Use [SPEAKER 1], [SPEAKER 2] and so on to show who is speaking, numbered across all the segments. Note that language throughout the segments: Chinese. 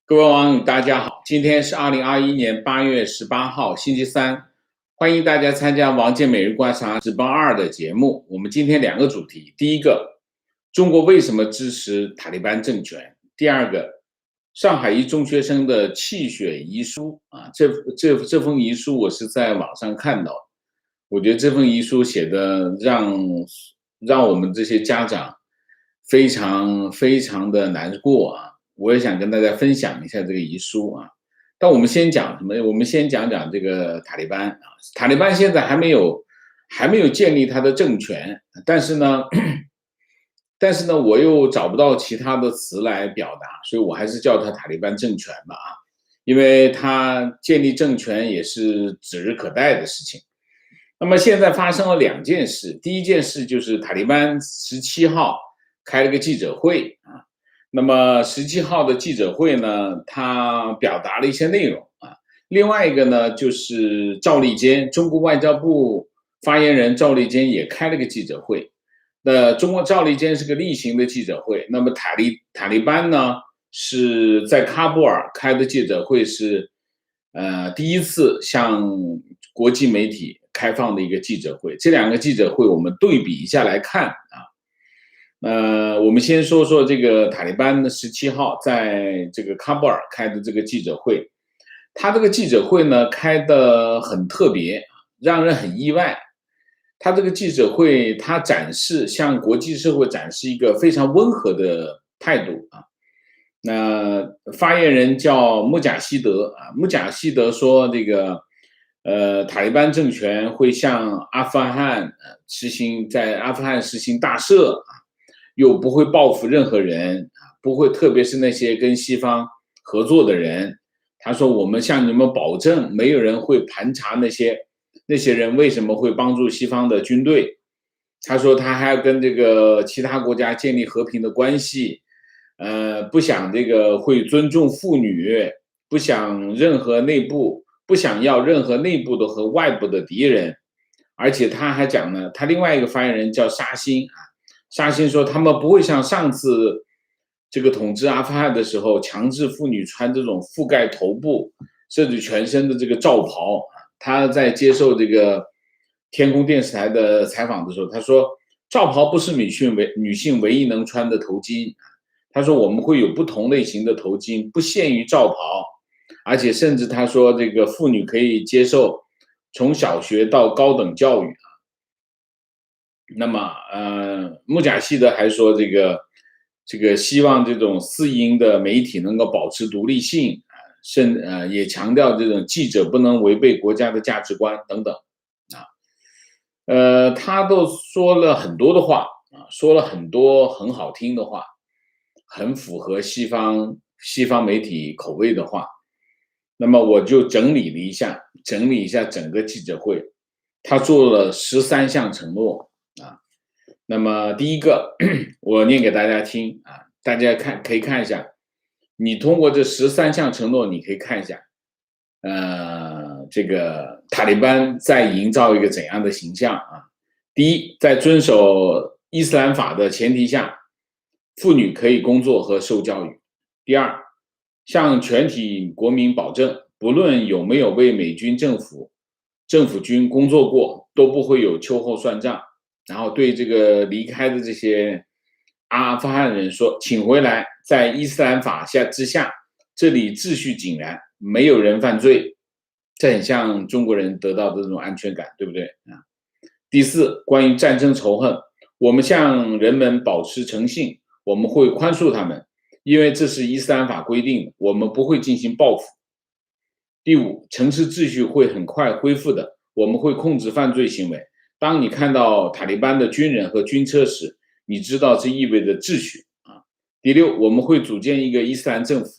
[SPEAKER 1] 各位网友，大家好，今天是2021年8月18号，星期三，欢迎大家参加王健每日观察直播2的节目。我们今天两个主题，第一个，中国为什么支持塔利班政权？第二个，上海一中学生的弃学遗书啊，这封遗书我是在网上看到，我觉得这封遗书写的让我们这些家长非常的难过啊。我也想跟大家分享一下这个遗书啊，但我们先讲什么？我们先讲讲这个塔利班啊。塔利班现在还没有建立他的政权，但是呢，我又找不到其他的词来表达，所以我还是叫他塔利班政权吧啊，因为他建立政权也是指日可待的事情。那么现在发生了两件事，第一件事就是塔利班17号开了个记者会啊。那么17号的记者会呢，他表达了一些内容啊。另外一个呢，就是赵立坚，中国外交部发言人赵立坚也开了个记者会。那赵立坚是个例行的记者会，那么塔利班呢是在喀布尔开的记者会是，第一次向国际媒体开放的一个记者会。这两个记者会我们对比一下来看啊。我们先说说这个塔利班的17号在这个喀布尔开的这个记者会，他这个记者会呢开得很特别，让人很意外。他这个记者会，他向国际社会展示一个非常温和的态度啊。那发言人叫穆贾希德啊，穆贾希德说这个塔利班政权会向在阿富汗实行大赦啊。又不会报复任何人啊，不会，特别是那些跟西方合作的人。他说：“我们向你们保证，没有人会盘查那些人为什么会帮助西方的军队。”他说他还要跟这个其他国家建立和平的关系，不想这个会尊重妇女，不想要任何内部的和外部的敌人。而且他还讲呢，他另外一个发言人叫沙欣啊。沙欣说，他们不会像上次这个统治阿富汗的时候，强制妇女穿这种覆盖头部甚至全身的这个罩袍。他在接受这个天空电视台的采访的时候，他说，罩袍不是女性唯一能穿的头巾。他说，我们会有不同类型的头巾，不限于罩袍，而且甚至他说，这个妇女可以接受从小学到高等教育。那么，穆贾希德还说，这个希望这种私营的媒体能够保持独立性啊，也强调这种记者不能违背国家的价值观等等啊。他都说了很多的话啊，说了很多很好听的话，很符合西方媒体口味的话。那么我就整理一下整个记者会，他做了13项承诺。那么第一个，我念给大家听啊，大家可以看一下，你通过这13项承诺，你可以看一下，这个塔利班在营造一个怎样的形象啊？第一，在遵守伊斯兰法的前提下，妇女可以工作和受教育。第二，向全体国民保证，不论有没有为美军政府军工作过，都不会有秋后算账。然后对这个离开的这些阿富汗人说，请回来，在伊斯兰法之下，这里秩序井然，没有人犯罪。这很像中国人得到的这种安全感，对不对啊？第四，关于战争仇恨，我们向人们保持诚信，我们会宽恕他们，因为这是伊斯兰法规定的，我们不会进行报复。第五，城市秩序会很快恢复的，我们会控制犯罪行为。当你看到塔利班的军人和军车时，你知道这意味着秩序啊。第六，我们会组建一个伊斯兰政府，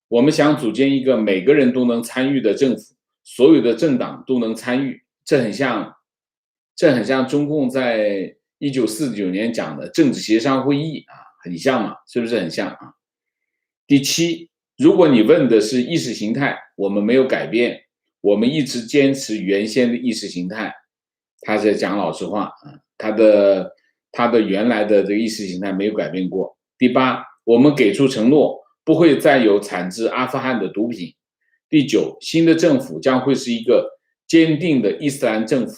[SPEAKER 1] 我们想组建一个每个人都能参与的政府，所有的政党都能参与。这很像中共在1949年讲的政治协商会议啊，很像嘛，是不是很像啊？第七，如果你问的是意识形态，我们没有改变，我们一直坚持原先的意识形态。他在讲老实话啊，他的原来的这个意识形态没有改变过。第八，我们给出承诺，不会再有产自阿富汗的毒品。第9，新的政府将会是一个坚定的伊斯兰政府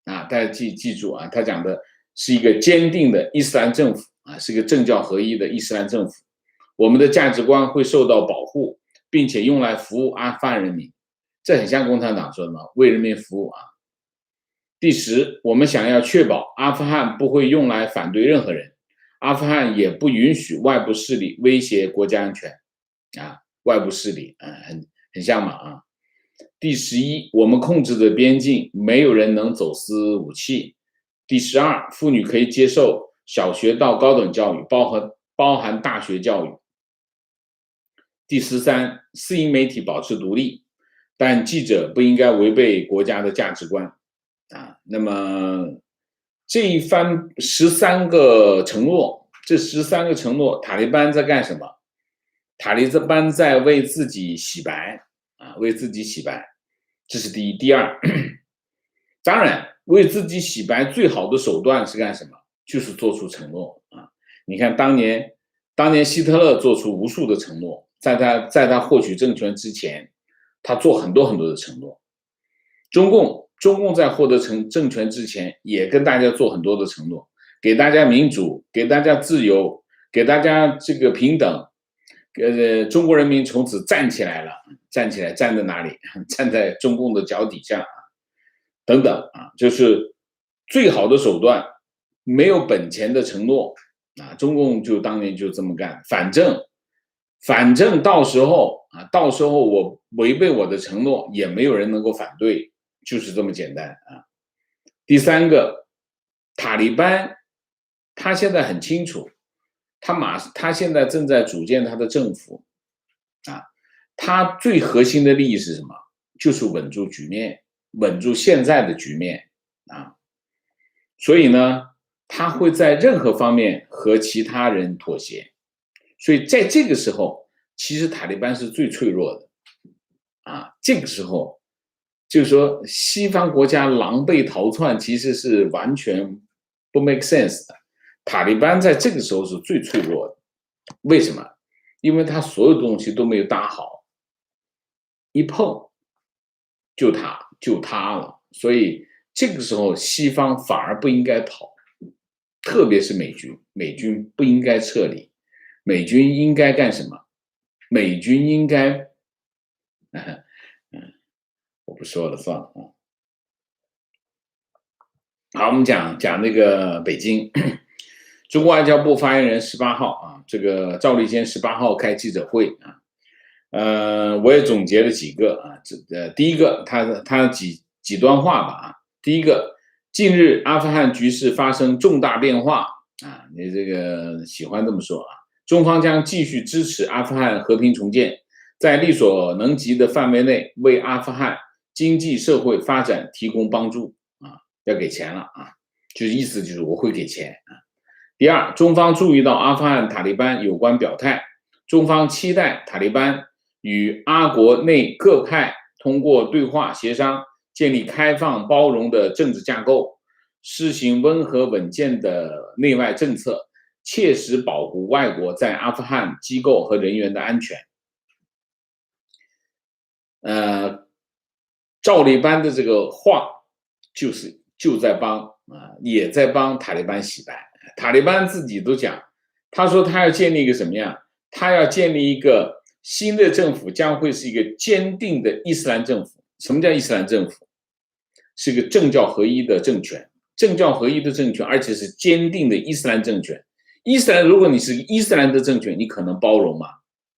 [SPEAKER 1] 啊，大家记住啊，他讲的是一个坚定的伊斯兰政府啊，是一个政教合一的伊斯兰政府。我们的价值观会受到保护，并且用来服务阿富汗人民。这很像共产党说的嘛，为人民服务啊。第10，我们想要确保阿富汗不会用来反对任何人，阿富汗也不允许外部势力威胁国家安全啊，外部势力很像嘛啊。第11，我们控制的边境没有人能走私武器。第12，妇女可以接受小学到高等教育，包含大学教育。第13，私营媒体保持独立，但记者不应该违背国家的价值观啊。那么这一番13个承诺，这13个承诺，塔利班在干什么？塔利班在为自己洗白啊，为自己洗白，这是第一。第二，当然为自己洗白最好的手段是干什么？就是做出承诺啊。你看当年希特勒做出无数的承诺，在他获取政权之前，他做很多的承诺。中共在获得政权之前，也跟大家做很多的承诺，给大家民主，给大家自由，给大家这个平等。中国人民从此站起来了，站在哪里？站在中共的脚底下等等啊，就是最好的手段。没有本钱的承诺啊，中共就当年就这么干，反正到时候我违背我的承诺，也没有人能够反对，就是这么简单啊。第3个，塔利班他现在很清楚，他现在正在组建他的政府啊，他最核心的利益是什么？就是稳住局面，稳住现在的局面啊。所以呢，他会在任何方面和其他人妥协。所以在这个时候，其实塔利班是最脆弱的啊。这个时候就是说，西方国家狼狈逃窜，其实是完全不 make sense 的。塔利班在这个时候是最脆弱的，为什么？因为他所有东西都没有搭好，一碰就塌了。所以这个时候西方反而不应该跑，特别是美军不应该撤离，美军应该干什么？美军应该，我不说了，算了啊。好，我们讲那个北京，中国外交部发言人18号啊，这个赵立坚18号开记者会啊，我也总结了几个啊，第一个他几段话吧啊，第一个，近日阿富汗局势发生重大变化啊，你这个喜欢这么说啊，中方将继续支持阿富汗和平重建，在力所能及的范围内为阿富汗经济社会发展提供帮助啊，要给钱了啊，就是意思就是我会给钱啊。第二，中方注意到阿富汗塔利班有关表态，中方期待塔利班与阿国内各派通过对话协商，建立开放包容的政治架构，施行温和稳健的内外政策，切实保护外国在阿富汗机构和人员的安全。赵立班的这个话就在帮也在帮塔利班洗白。塔利班自己都讲，他说他要建立一个什么样？他要建立一个新的政府，将会是一个坚定的伊斯兰政府。什么叫伊斯兰政府？是一个政教合一的政权，政教合一的政权，而且是坚定的伊斯兰政权。伊斯兰，如果你是伊斯兰的政权，你可能包容吗？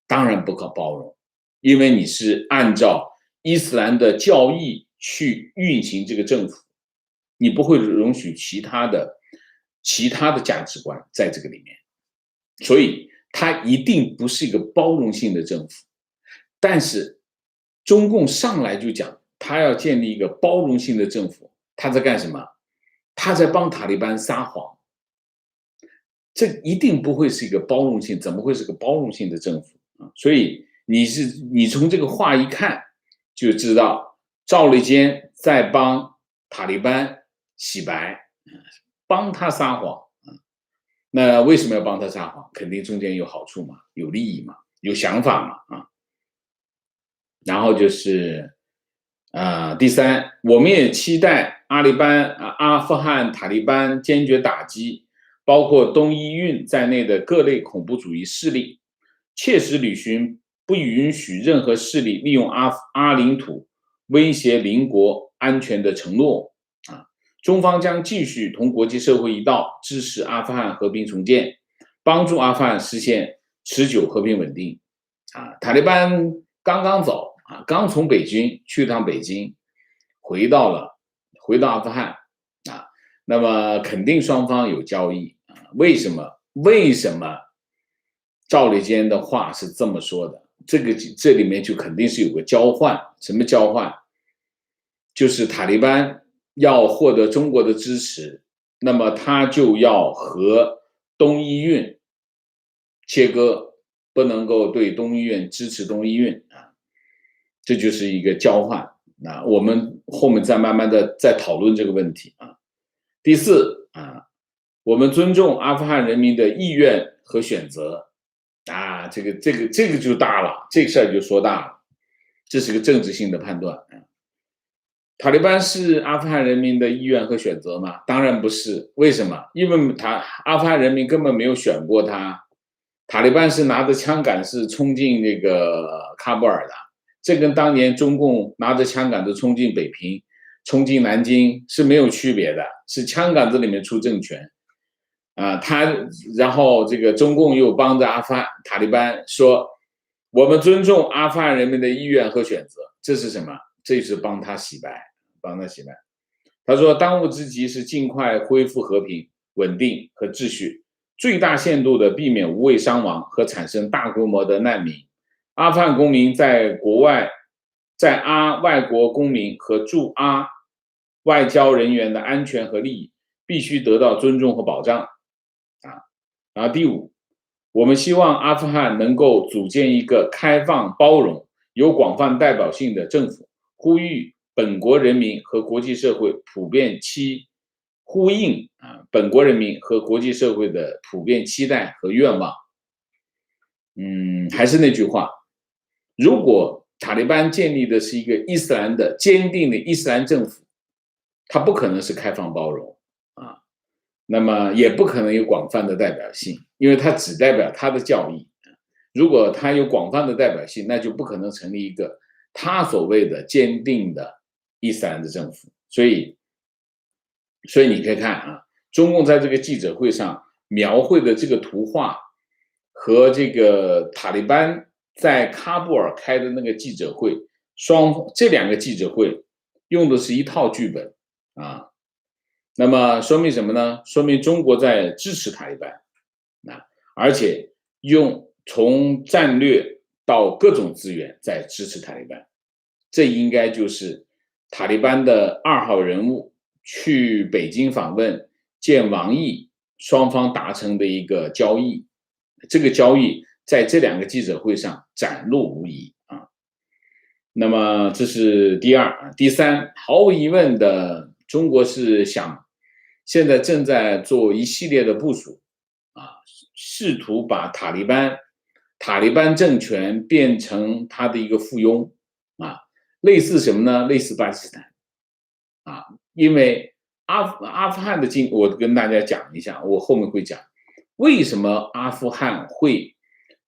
[SPEAKER 1] 当然不可包容，因为你是按照伊斯兰的教义去运行这个政府，你不会容许其他的价值观在这个里面，所以它一定不是一个包容性的政府。但是中共上来就讲他要建立一个包容性的政府，他在干什么？他在帮塔利班撒谎，这一定不会是一个包容性，怎么会是个包容性的政府啊？所以你从这个话一看就知道赵立坚在帮塔利班洗白，帮他撒谎。那为什么要帮他撒谎？肯定中间有好处嘛，有利益嘛。有想法嘛啊。然后就是第三，我们也期待阿富汗塔利班坚决打击包括东伊运在内的各类恐怖主义势力，切实履行不允许任何势力利用阿领土威胁邻国安全的承诺啊。中方将继续同国际社会一道支持阿富汗和平重建，帮助阿富汗实现持久和平稳定啊。塔利班刚刚走啊，刚从北京去趟北京，回到阿富汗啊，那么肯定双方有交易啊。为什么赵立坚的话是这么说的？这里面就肯定是有个交换，什么交换？就是塔利班要获得中国的支持，那么他就要和东伊运切割，不能够对东伊运支持东伊运啊，这就是一个交换。那我们后面再慢慢的再讨论这个问题啊。第四啊，我们尊重阿富汗人民的意愿和选择啊，这个就大了，这个事儿就说大了，这是个政治性的判断啊。塔利班是阿富汗人民的意愿和选择吗？当然不是。为什么？因为阿富汗人民根本没有选过他。塔利班是拿着枪杆是冲进这个喀布尔的，这跟当年中共拿着枪杆子冲进北平、冲进南京是没有区别的，是枪杆子里面出政权啊。然后这个中共又帮着塔利班说，我们尊重阿富汗人民的意愿和选择，这是什么？这是帮他洗白。他说，当务之急是尽快恢复和平、稳定和秩序，最大限度的避免无谓伤亡和产生大规模的难民。阿富汗公民在外国公民和驻阿外交人员的安全和利益必须得到尊重和保障啊。然后第五，我们希望阿富汗能够组建一个开放、包容、有广泛代表性的政府，呼吁本国人民和国际社会呼应本国人民和国际社会的普遍期待和愿望。还是那句话，如果塔利班建立的是一个坚定的伊斯兰政府，它不可能是开放包容啊，那么也不可能有广泛的代表性，因为它只代表它的教义。如果它有广泛的代表性，那就不可能成立一个他所谓的坚定的伊斯兰的政府。所以你可以看啊，中共在这个记者会上描绘的这个图画和这个塔利班在喀布尔开的那个记者会，这两个记者会用的是一套剧本啊。那么说明什么呢？说明中国在支持塔利班啊，而且从战略到各种资源在支持塔利班。这应该就是塔利班的2号人物去北京访问见王毅，双方达成的一个交易。这个交易在这两个记者会上展露无遗啊。那么这是第二。第三，毫无疑问的，中国是现在正在做一系列的部署啊，试图把塔利班政权变成他的一个附庸啊，类似什么呢？类似巴基斯坦啊，因为阿富汗的我跟大家讲一下，我后面会讲为什么阿富汗会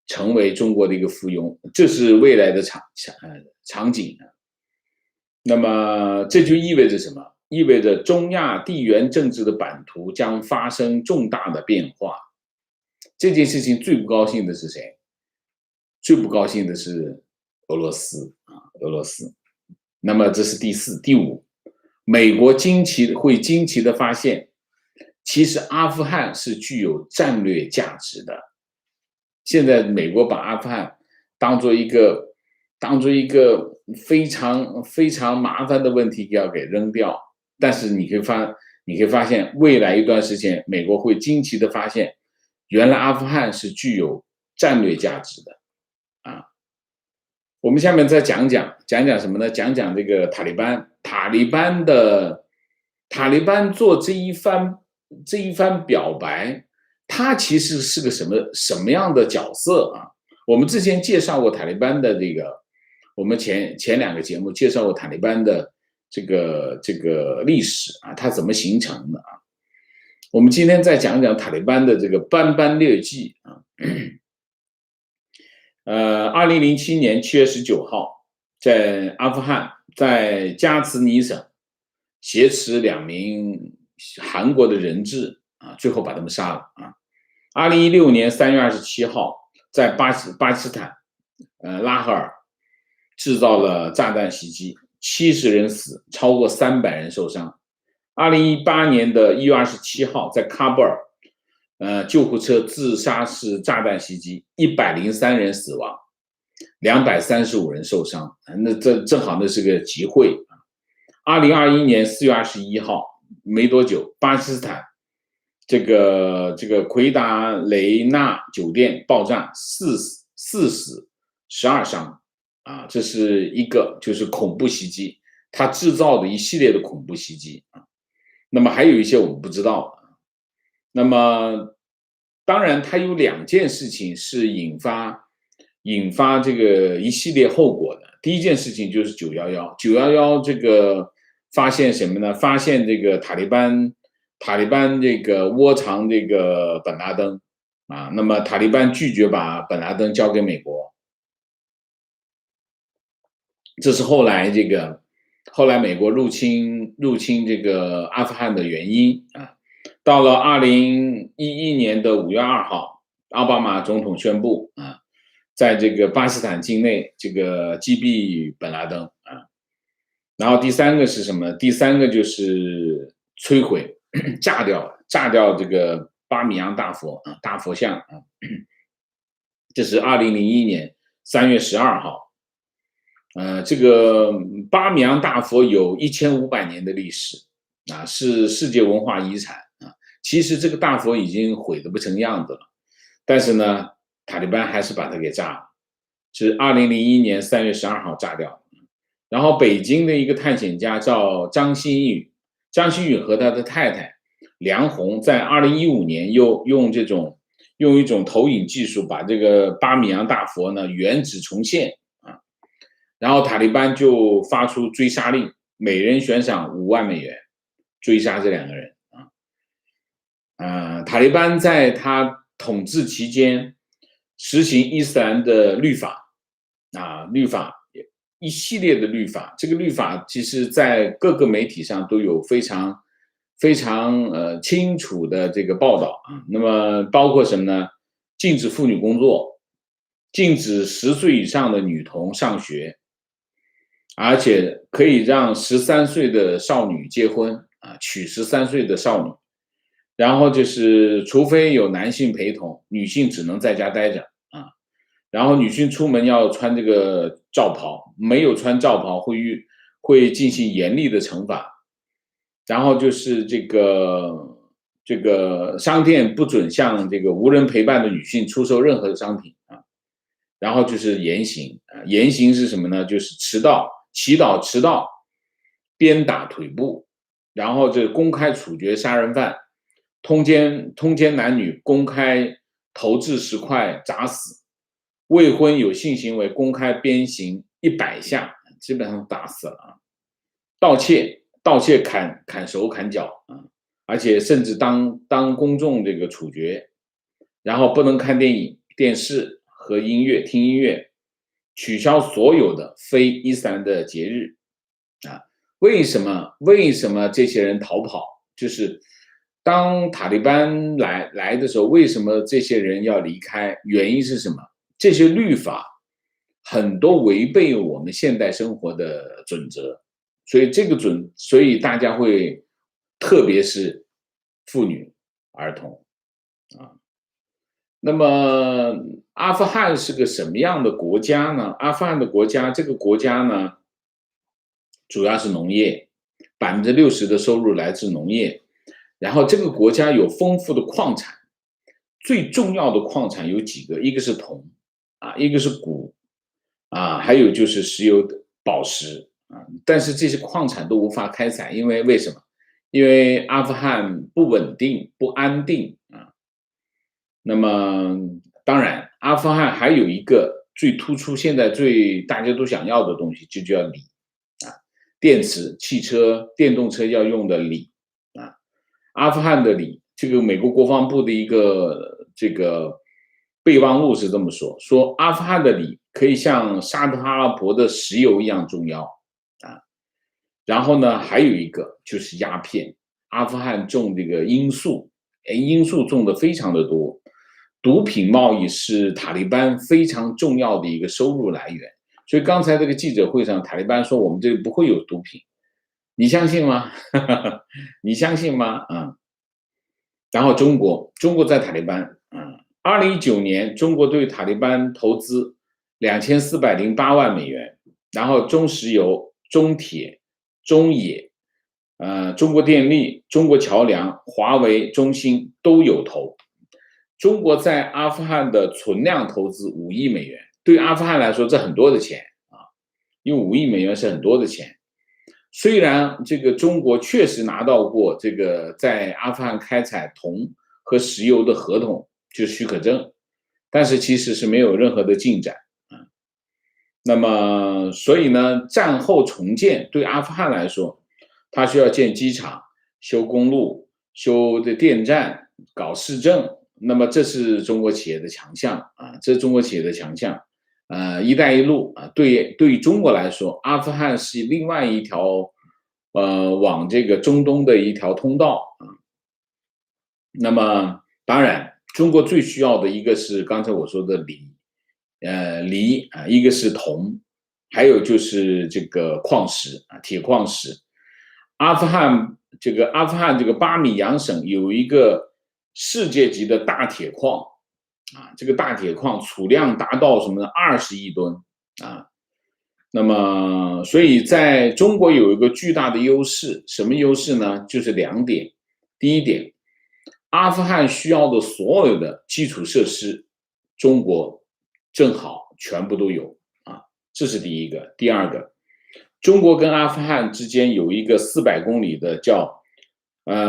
[SPEAKER 1] 成为中国的一个附庸，这是未来的场景。那么这就意味着什么？意味着中亚地缘政治的版图将发生重大的变化。这件事情最不高兴的是谁？最不高兴的是俄罗斯。那么这是第四。第五，美国惊奇的发现，其实阿富汗是具有战略价值的。现在美国把阿富汗当做一个非常非常麻烦的问题要给扔掉，但是你可以发现未来一段时间美国会惊奇的发现，原来阿富汗是具有战略价值的啊。我们下面再讲讲什么呢？讲讲这个塔利班做这一番表白，他其实是个什么样的角色啊？我们之前介绍过塔利班的这个，我们前两个节目介绍过塔利班的这个历史啊，它怎么形成的啊？我们今天再讲讲塔利班的这个斑斑劣迹啊。2007年7月19号，在阿富汗，在加兹尼省挟持2名韩国的人质啊，最后把他们杀了啊。2016年3月27号，在巴基斯坦拉合尔制造了炸弹袭击，70人死，超过300人受伤。2018年的1月27号，在喀布尔救护车自杀式炸弹袭击，103人死亡，235人受伤。那这正好那是个集会啊。2021年4月21号，没多久，巴基斯坦这个奎达雷纳酒店爆炸，4死12伤啊，这是一个就是恐怖袭击，它制造的一系列的恐怖袭击啊。那么还有一些我们不知道。那么当然它有2件事情是引发这个一系列后果的。第一件事情就是911这个发现什么呢？发现这个塔利班这个窝藏这个本拉登啊，那么塔利班拒绝把本拉登交给美国，这是后来美国入侵这个阿富汗的原因啊。到了2011年的5月2号，奥巴马总统宣布啊，在这个巴基斯坦境内这个击毙本拉登啊。然后第3个是什么？第3个就是摧毁炸掉这个巴米扬大佛像啊。这是2001年3月12号。这个巴米扬大佛有1500年的历史啊，是世界文化遗产啊。其实这个大佛已经毁得不成样子了，但是呢，塔利班还是把它给炸了，是2001年3月12号炸掉的。然后北京的一个探险家叫张馨予和他的太太梁红，在2015年又用一种投影技术把这个巴米扬大佛呢原址重现啊。然后塔利班就发出追杀令，每人悬赏5万美元追杀这2个人啊。塔利班在他统治期间实行伊斯兰的律法啊，一系列的律法。这个律法其实在各个媒体上都有非常清楚的这个报道啊。那么包括什么呢？禁止妇女工作，禁止10岁以上的女童上学，而且可以让13岁的少女结婚啊，娶13岁的少女。然后就是除非有男性陪同，女性只能在家待着啊。然后女性出门要穿这个罩袍，没有穿罩袍会进行严厉的惩罚。然后就是这个商店不准向这个无人陪伴的女性出售任何的商品啊。然后就是严刑啊，严刑是什么呢？就是祈祷迟到，鞭打腿部，然后这公开处决杀人犯，通奸男女公开投掷石块砸死，未婚有性行为公开鞭刑100下，基本上打死了啊。盗窃砍手砍脚啊，而且甚至当公众这个处决。然后不能看电影、电视和听音乐，取消所有的非伊斯兰的节日啊。为什么这些人逃跑？就是当塔利班来的时候，为什么这些人要离开？原因是什么？这些律法很多违背我们现代生活的准则，所以大家会，特别是妇女、儿童啊。那么阿富汗是个什么样的国家呢？阿富汗的国家，这个国家呢，主要是农业，60%的收入来自农业。然后这个国家有丰富的矿产，最重要的矿产有几个，一个是铜啊，一个是钴啊，还有就是石油的宝石啊。但是这些矿产都无法开采，因为为什么？因为阿富汗不稳定、不安定啊。那么当然，阿富汗还有一个最突出，现在大家都想要的东西，就叫锂啊，电池、汽车、电动车要用的锂啊。阿富汗的锂，这个美国国防部的一个这个备忘录是这么说：阿富汗的锂可以像沙特阿拉伯的石油一样重要啊。然后呢，还有一个就是鸦片，阿富汗种这个罂粟，罂粟种的非常的多。毒品贸易是塔利班非常重要的一个收入来源，所以刚才这个记者会上，塔利班说我们这里不会有毒品，你相信吗？你相信吗？啊，然后中国在塔利班，2019年中国对塔利班投资2408万美元，然后中石油、中铁、中冶、中国电力、中国桥梁、华为、中兴都有投。中国在阿富汗的存量投资5亿美元，对阿富汗来说这很多的钱啊，因为5亿美元是很多的钱。虽然这个中国确实拿到过这个在阿富汗开采铜和石油的合同，就是许可证，但是其实是没有任何的进展啊。那么，所以呢，战后重建对阿富汗来说，它需要建机场、修公路、修的电站、搞市政。那么这是中国企业的强项啊，这是中国企业的强项。一带一路啊，对于中国来说，阿富汗是另外一条往这个中东的一条通道啊。那么当然，中国最需要的一个是刚才我说的锂啊，一个是铜，还有就是这个矿石啊，铁矿石。阿富汗这个巴米扬省有一个世界级的大铁矿啊，这个大铁矿储量达到什么呢？20亿吨啊。那么，所以在中国有一个巨大的优势，什么优势呢？就是2点。第一点，阿富汗需要的所有的基础设施，中国正好全部都有啊，这是第一个。第二个，中国跟阿富汗之间有一个400公里的叫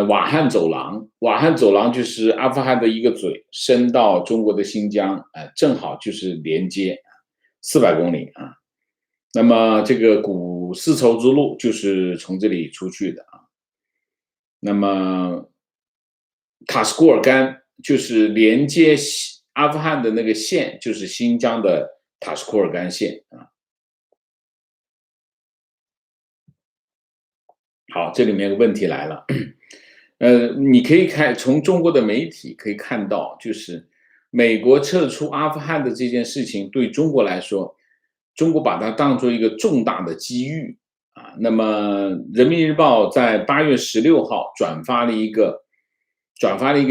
[SPEAKER 1] 瓦罕走廊，瓦罕走廊就是阿富汗的一个嘴，伸到中国的新疆，正好就是连接400公里啊。那么这个古丝绸之路就是从这里出去的啊。那么塔什库尔干就是连接阿富汗的那个线，就是新疆的塔什库尔干线啊。好，这里面的问题来了，你可以从中国的媒体可以看到，就是美国撤出阿富汗的这件事情，对中国来说，中国把它当作一个重大的机遇啊。那么，《人民日报》在8月16号转发了一个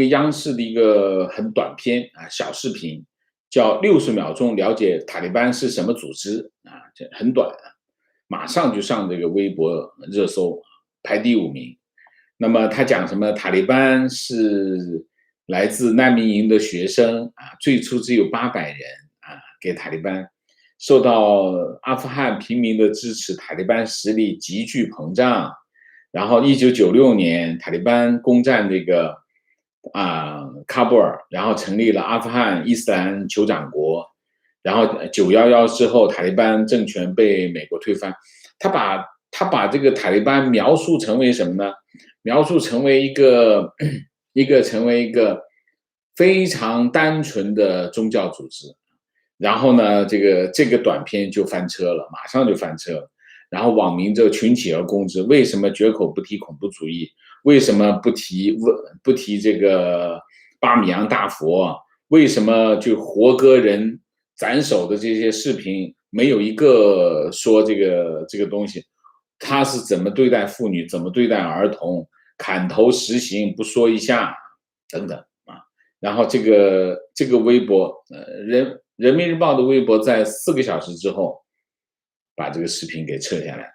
[SPEAKER 1] 央视的一个很短片啊小视频，叫60秒钟了解塔利班是什么组织啊，这很短啊，马上就上这个微博热搜。排第5名。那么他讲什么？塔利班是来自难民营的学生啊，最初只有800人啊，给塔利班受到阿富汗平民的支持，塔利班实力急剧膨胀。然后1996年，塔利班攻占这个喀布尔，然后成立了阿富汗伊斯兰酋长国。然后911之后，塔利班政权被美国推翻。他把这个塔利班描述成为什么呢？描述成为一个非常单纯的宗教组织。然后呢，这个短片就翻车了，马上就翻车了。然后网民就群起而攻之，为什么绝口不提恐怖主义？为什么不提这个巴米扬大佛？为什么就活割人、斩首的这些视频没有一个说这个东西？他是怎么对待妇女，怎么对待儿童，砍头实行不说一下等等啊。然后这个微博，人民日报的微博在4个小时之后把这个视频给撤下来，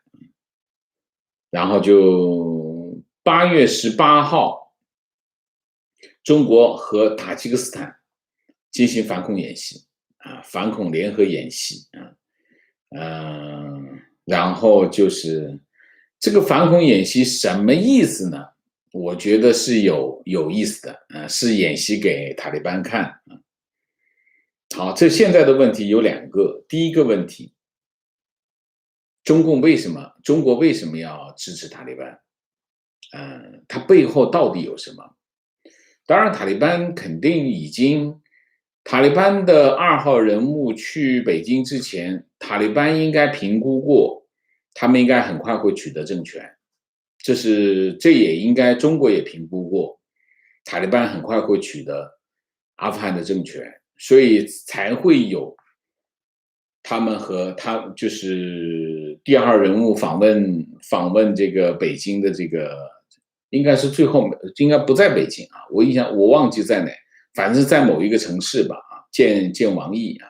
[SPEAKER 1] 然后就8月18号，中国和塔吉克斯坦进行反恐演习啊，反恐联合演习啊，然后就是这个反恐演习什么意思呢？我觉得是有意思的，是演习给塔利班看。好，这现在的问题有2个。第一个问题，中国为什么要支持塔利班？它背后到底有什么？当然，塔利班肯定已经，塔利班的2号人物去北京之前，塔利班应该评估过，他们应该很快会取得政权。这也应该中国也评估过，塔利班很快会取得阿富汗的政权，所以才会有他们和他就是第2号人物访问这个北京的这个，应该是最后应该不在北京啊，我忘记在哪，反正是在某一个城市吧啊，见王毅啊，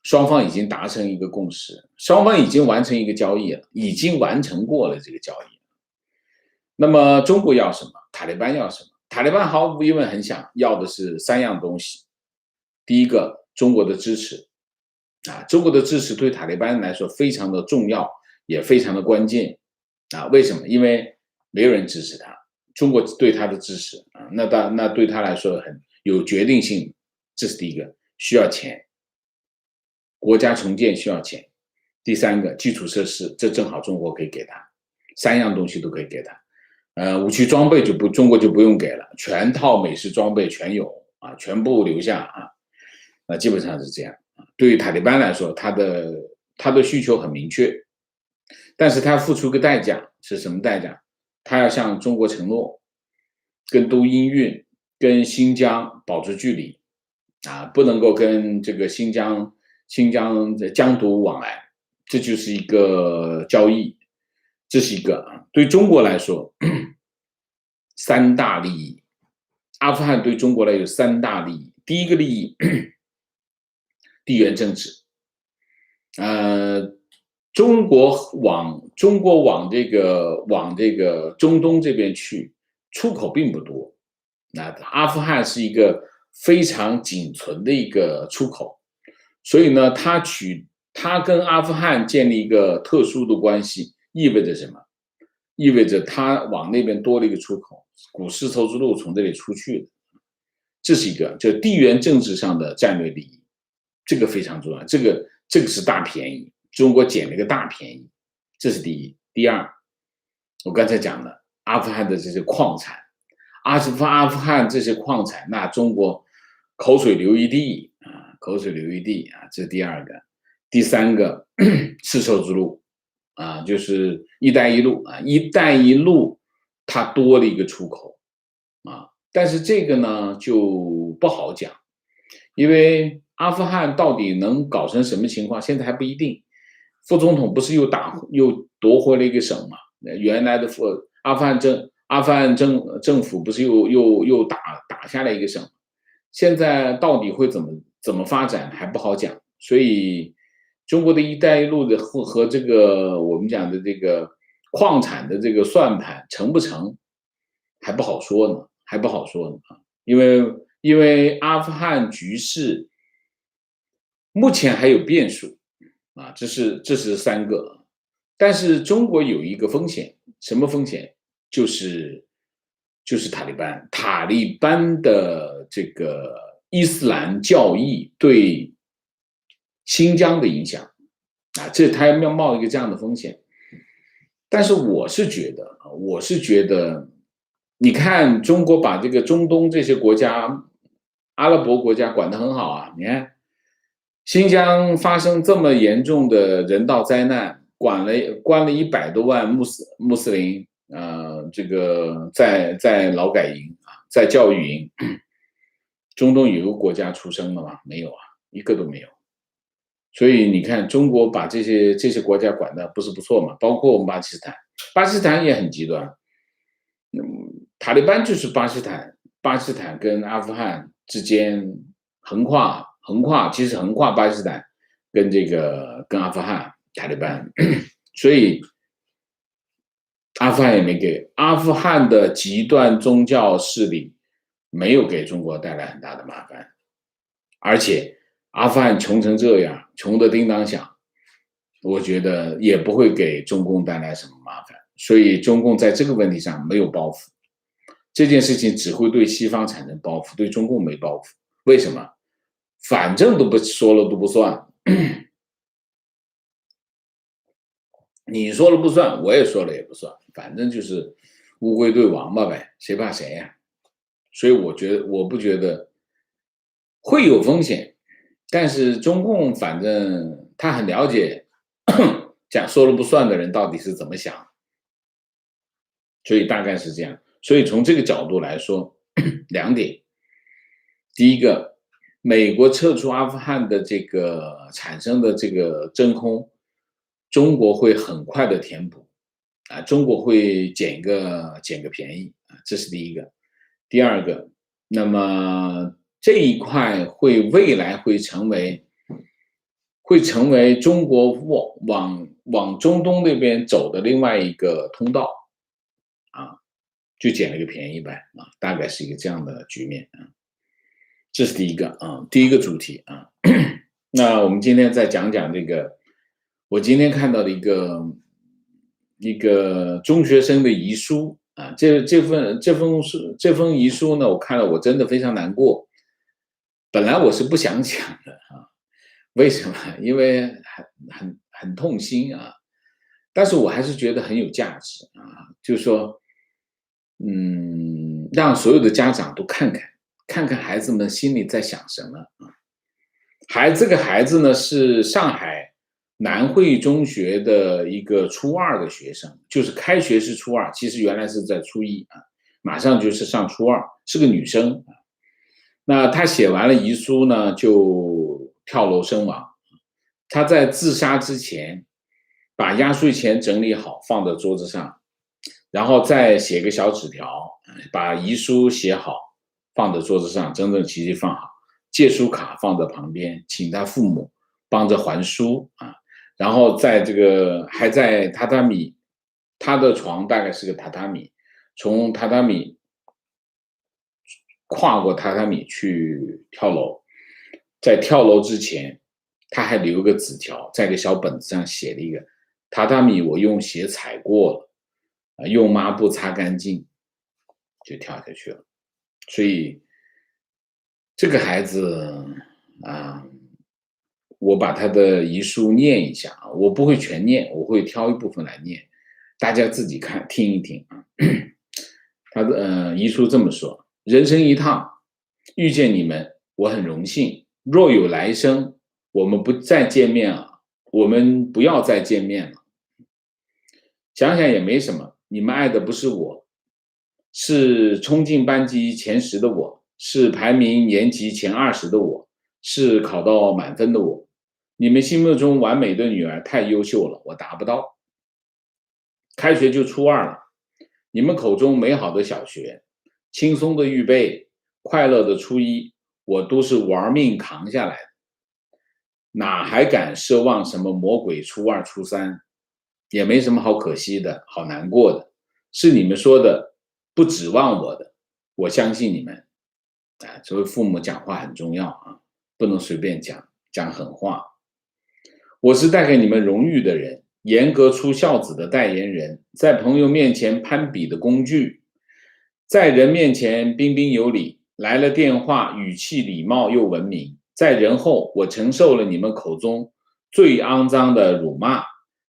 [SPEAKER 1] 双方已经达成一个共识，双方已经完成一个交易了，已经完成过了这个交易。那么中国要什么？塔利班要什么？塔利班毫无疑问很想要的是3样东西。第一个，中国的支持啊，中国的支持对塔利班来说非常的重要，也非常的关键啊。为什么？因为没有人支持他，中国对他的支持啊，那对他来说很有决定性。这是第一个，需要钱，国家重建需要钱。第3个，基础设施，这正好中国可以给他，3样东西都可以给他。武器装备中国就不用给了，全套美式装备全有啊，全部留下啊，那基本上是这样。对于塔利班来说，他的需求很明确，但是他要付出个代价，是什么代价？他要向中国承诺，跟都因运、跟新疆保持距离啊，不能够跟这个新疆的疆独往来，这就是一个交易。这是一个啊，对中国来说，3大利益。阿富汗对中国来有3大利益。第一个利益，地缘政治。中国往这个中东这边去，出口并不多。那阿富汗是一个非常仅存的一个出口，所以呢，他跟阿富汗建立一个特殊的关系。意味着什么？意味着他往那边多了一个出口，古丝绸之路从这里出去的，这是一个就地缘政治上的战略利益，这个非常重要，这个是大便宜，中国捡了一个大便宜，这是第一。第二，我刚才讲的阿富汗的这些矿产，阿富汗这些矿产，那中国口水流一地啊，口水流一地啊，这是第2个。第3个，丝绸之路。啊，就是“一带一路”啊，“一带一路”它多了一个出口啊，但是这个呢就不好讲，因为阿富汗到底能搞成什么情况，现在还不一定。副总统不是又夺回了一个省嘛？原来的阿富汗政府不是又打下来一个省，现在到底会怎么发展还不好讲，所以。中国的一带一路的和这个我们讲的这个矿产的这个算盘成不成，还不好说呢，啊！因为阿富汗局势目前还有变数啊，这是3个，但是中国有一个风险，什么风险？就是塔利班的这个伊斯兰教义对。新疆的影响啊，他要冒一个这样的风险，但是我是觉得，你看中国把这个中东这些国家、阿拉伯国家管得很好啊，你看新疆发生这么严重的人道灾难，关了100多万穆斯林，这个在劳改营啊，在教育营，中东有个国家出声了吗？没有啊，一个都没有。所以你看，中国把这些国家管得不是不错嘛，包括我们巴基斯坦也很极端。塔利班就是巴基斯坦跟阿富汗之间其实横跨巴基斯坦跟阿富汗塔利班，所以阿富汗也没给，阿富汗的极端宗教势力没有给中国带来很大的麻烦，而且。阿富汗穷成这样，穷得叮当响，我觉得也不会给中共带来什么麻烦，所以中共在这个问题上没有包袱，这件事情只会对西方产生包袱，对中共没包袱。为什么？反正都不说了都不算，你说了不算，我也说了也不算，反正就是乌龟对王八呗，谁怕谁呀？所以我不觉得会有风险，但是中共反正他很了解讲说了不算的人到底是怎么想，所以大概是这样。所以从这个角度来说，两点，第一个，美国撤出阿富汗的这个产生的这个真空，中国会很快的填补，啊，中国会捡个便宜啊，这是第一个。第二个，那么这一块未来会成为中国往中东那边走的另外一个通道啊，就捡了个便宜呗啊，大概是一个这样的局面啊。这是第一个啊，第一个主题啊。那我们今天再讲讲这个，我今天看到的一个中学生的遗书啊，这封遗书呢，我看了我真的非常难过。本来我是不想讲的啊，为什么？因为很痛心啊，但是我还是觉得很有价值啊，就是说，让所有的家长都看看孩子们心里在想什么啊。这个孩子呢是上海南汇中学的一个初二的学生，就是开学是初二，其实原来是在初一啊，马上就是上初二，是个女生啊。那她写完了遗书呢，就跳楼身亡。她在自杀之前，把压岁钱整理好放在桌子上，然后再写个小纸条，把遗书写好放在桌子上，整整齐齐放好，借书卡放在旁边，请他父母帮着还书啊。然后在这个还在榻榻米，他的床大概是个榻榻米，从榻榻米跨过榻榻米去跳楼，在跳楼之前，他还留个纸条，在一个小本子上写了一个榻榻米我用鞋踩过了，用抹布擦干净，就跳下去了。所以这个孩子啊，我把他的遗书念一下啊，我不会全念，我会挑一部分来念，大家自己看听一听啊。他的遗书这么说：人生一趟，遇见你们，我很荣幸。若有来生，我们不再见面了，我们不要再见面了。想想也没什么，你们爱的不是我，是冲进班级前10的我，是排名年级前20的我，是考到满分的我。你们心目中完美的女儿太优秀了，我达不到。开学就初二了，你们口中美好的小学，轻松的预备，快乐的初一，我都是玩命扛下来的，哪还敢奢望什么魔鬼初二、初三？也没什么好可惜的，好难过的，是你们说的不指望我的，我相信你们啊。作为父母讲话很重要啊，不能随便讲狠话。我是带给你们荣誉的人，严格出孝子的代言人，在朋友面前攀比的工具，在人面前彬彬有礼，来了电话语气礼貌又文明，在人后我承受了你们口中最肮脏的辱骂，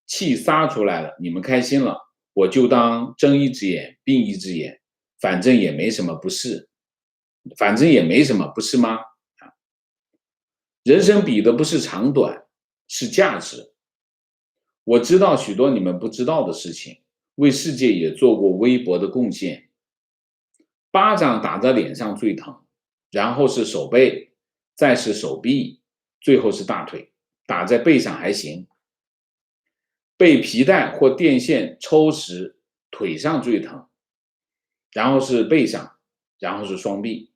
[SPEAKER 1] 气撒出来了，你们开心了，我就当睁一只眼闭一只眼，反正也没什么，不是吗？人生比的不是长短，是价值。我知道许多你们不知道的事情，为世界也做过微薄的贡献。巴掌打在脸上最疼，然后是手背，再是手臂，最后是大腿，打在背上还行。被皮带或电线抽时，腿上最疼，然后是背上，然后是双臂。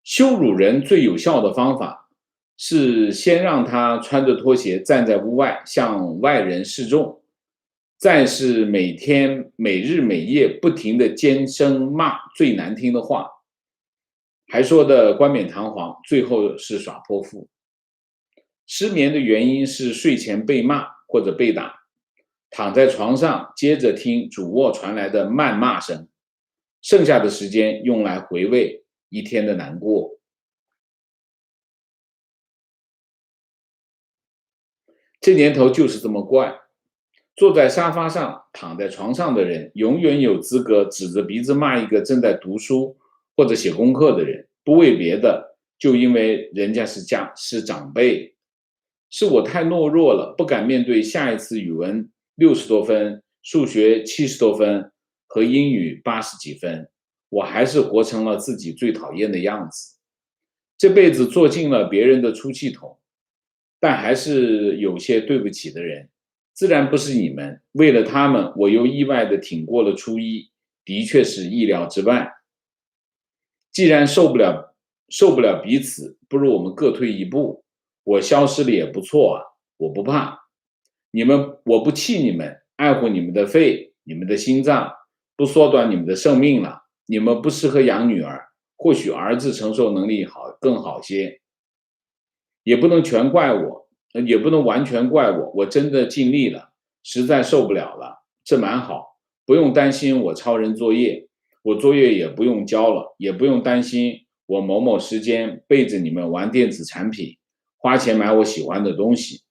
[SPEAKER 1] 羞辱人最有效的方法是先让他穿着拖鞋站在屋外向外人示众，再是每天每日每夜不停的尖声骂最难听的话，还说的冠冕堂皇，最后是耍泼妇。失眠的原因是睡前被骂或者被打，躺在床上接着听主卧传来的谩骂声，剩下的时间用来回味一天的难过。这年头就是这么怪，坐在沙发上、躺在床上的人，永远有资格指着鼻子骂一个正在读书或者写功课的人，不为别的，就因为人家是长辈。是我太懦弱了，不敢面对下一次语文60多分，数学70多分和英语80几分，我还是活成了自己最讨厌的样子。这辈子做尽了别人的出气筒，但还是有些对不起的人，自然不是你们。为了他们，我又意外地挺过了初一，的确是意料之外。既然受不了彼此，不如我们各退一步。我消失了也不错啊，我不怕。我不气你们，爱护你们的肺，你们的心脏，不缩短你们的生命了。你们不适合养女儿，或许儿子承受能力更好些。也不能全怪我，也不能完全怪我，我真的尽力了，实在受不了了。这蛮好，不用担心我抄人作业，我作业也不用交了，也不用担心我某某时间背着你们玩电子产品，花钱买我喜欢的东西。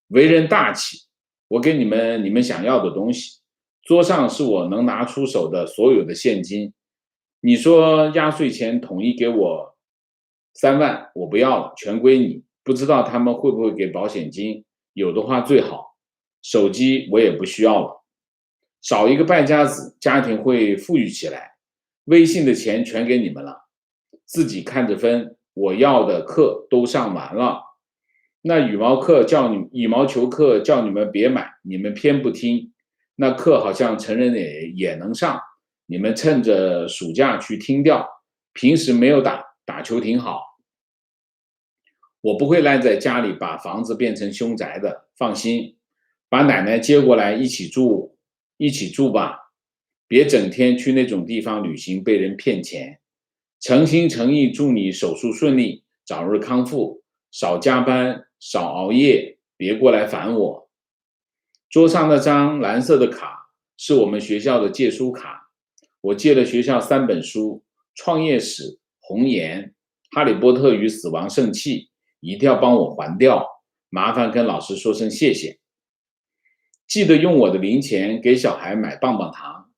[SPEAKER 1] 为人大气，我给你们想要的东西，桌上是我能拿出手的所有的现金。你说压岁钱统一给我3万，我不要了，全归你。不知道他们会不会给保险金，有的话最好。手机我也不需要了，少一个败家子，家庭会富裕起来。微信的钱全给你们了，自己看着分。我要的课都上完了，那羽毛球课叫你们别买，你们偏不听。那课好像成人也能上，你们趁着暑假去听掉。平时没有打球挺好。我不会赖在家里把房子变成凶宅的，放心。把奶奶接过来一起住吧，别整天去那种地方旅行被人骗钱。诚心诚意祝你手术顺利，早日康复，少加班，少熬夜，别过来烦我。桌上那张蓝色的卡是我们学校的借书卡，我借了学校3本书：创业史、红岩、哈利波特与死亡圣器，一定要帮我还掉，麻烦跟老师说声谢谢。记得用我的零钱给小孩买棒棒糖，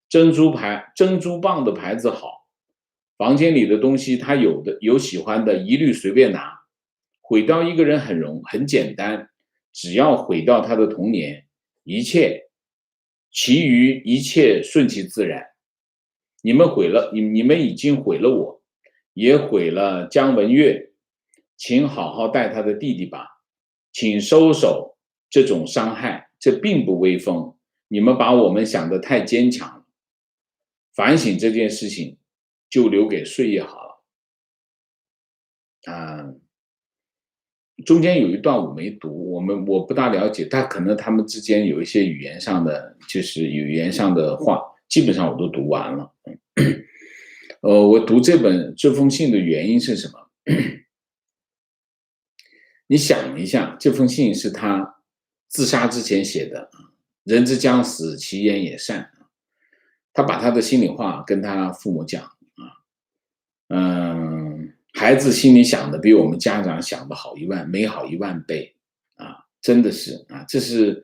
[SPEAKER 1] 珍珠棒的牌子好。房间里的东西他有喜欢的一律随便拿。毁掉一个人很简单，只要毁掉他的童年，其余一切顺其自然。你们已经毁了我，也毁了姜文月，请好好待他的弟弟吧，请收手这种伤害，这并不威风，你们把我们想得太坚强了。反省这件事情就留给岁月好了。中间有一段我没读，我不大了解，可能他们之间有一些语言上的话，基本上我都读完了。我读这封信的原因是什么？你想一下，这封信是他自杀之前写的，人之将死，其言也善。他把他的心里话跟他父母讲孩子心里想的比我们家长想的美好10000倍真的是这是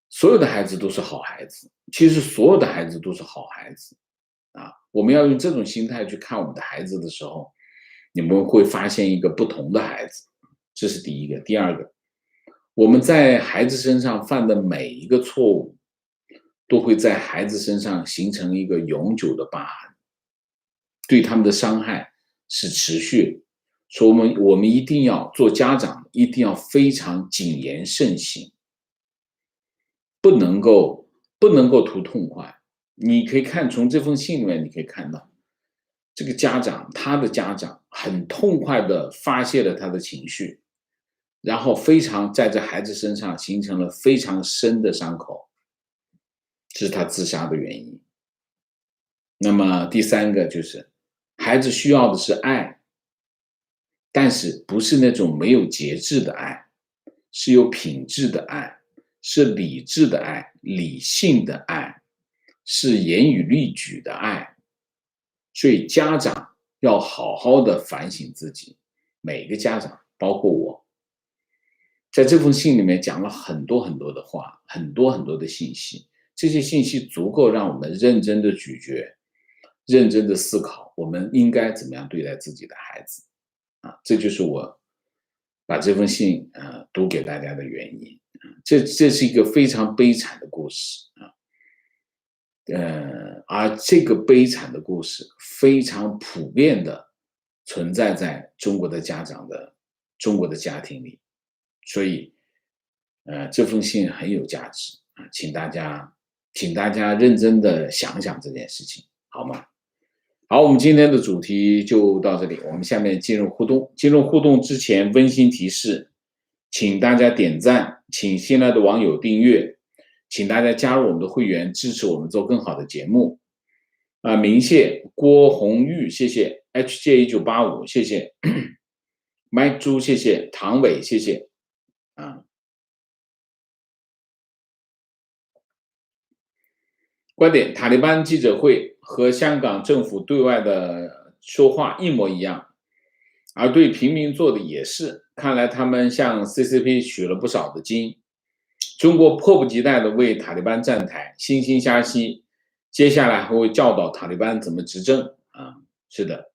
[SPEAKER 1] 所有的孩子都是好孩子，其实所有的孩子都是好孩子我们要用这种心态去看我们的孩子的时候，你们会发现一个不同的孩子，这是第一个。第二个，我们在孩子身上犯的每一个错误，都会在孩子身上形成一个永久的疤痕，对他们的伤害是持续的。所以我们一定要做家长，一定要非常谨言慎行，不能够图痛快。你可以从这封信里面，你可以看到这个他的家长很痛快地发泄了他的情绪，然后在这孩子身上形成了非常深的伤口，这是他自杀的原因。那么第三个就是孩子需要的是爱，但是不是那种没有节制的爱，是有品质的爱，是理智的爱，理性的爱，是严于律己的爱。所以家长要好好的反省自己，每个家长包括我。在这封信里面讲了很多很多的话，很多很多的信息，这些信息足够让我们认真的咀嚼，认真的思考，我们应该怎么样对待自己的孩子啊？这就是我把这封信读给大家的原因。这是一个非常悲惨的故事啊，而这个悲惨的故事非常普遍的存在在中国的中国的家庭里，所以，这封信很有价值啊，请大家认真的想想这件事情，好吗？好，我们今天的主题就到这里，我们下面进入互动。进入互动之前，温馨提示，请大家点赞，请新来的网友订阅，请大家加入我们的会员，支持我们做更好的节目。明谢郭红玉，谢谢 HJ1985，谢谢麦猪，谢谢唐伟，谢谢观点：塔利班记者会和香港政府对外的说话一模一样，而对平民做的也是。看来他们向 CCP 取了不少的经。中国迫不及待地为塔利班站台，惺惺相惜，接下来还会教导塔利班怎么执政啊？是的，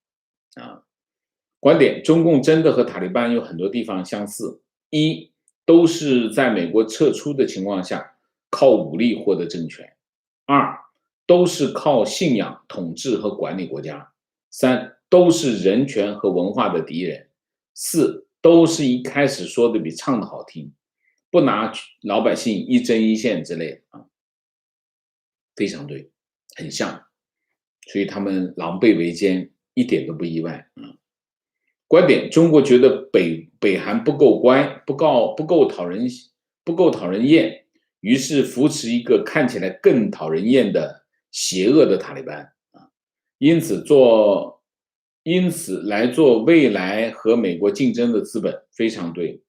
[SPEAKER 1] 观点：中共真的和塔利班有很多地方相似，一都是在美国撤出的情况下靠武力获得政权。二，都是靠信仰统治和管理国家。三，都是人权和文化的敌人。四，都是一开始说的比唱的好听，不拿老百姓一针一线之类的啊，非常对，很像，所以他们狼狈为奸一点都不意外啊。观点：中国觉得北韩不够乖，不够讨人厌，于是扶持一个看起来更讨人厌的邪恶的塔利班啊，因此来做未来和美国竞争的资本，非常对。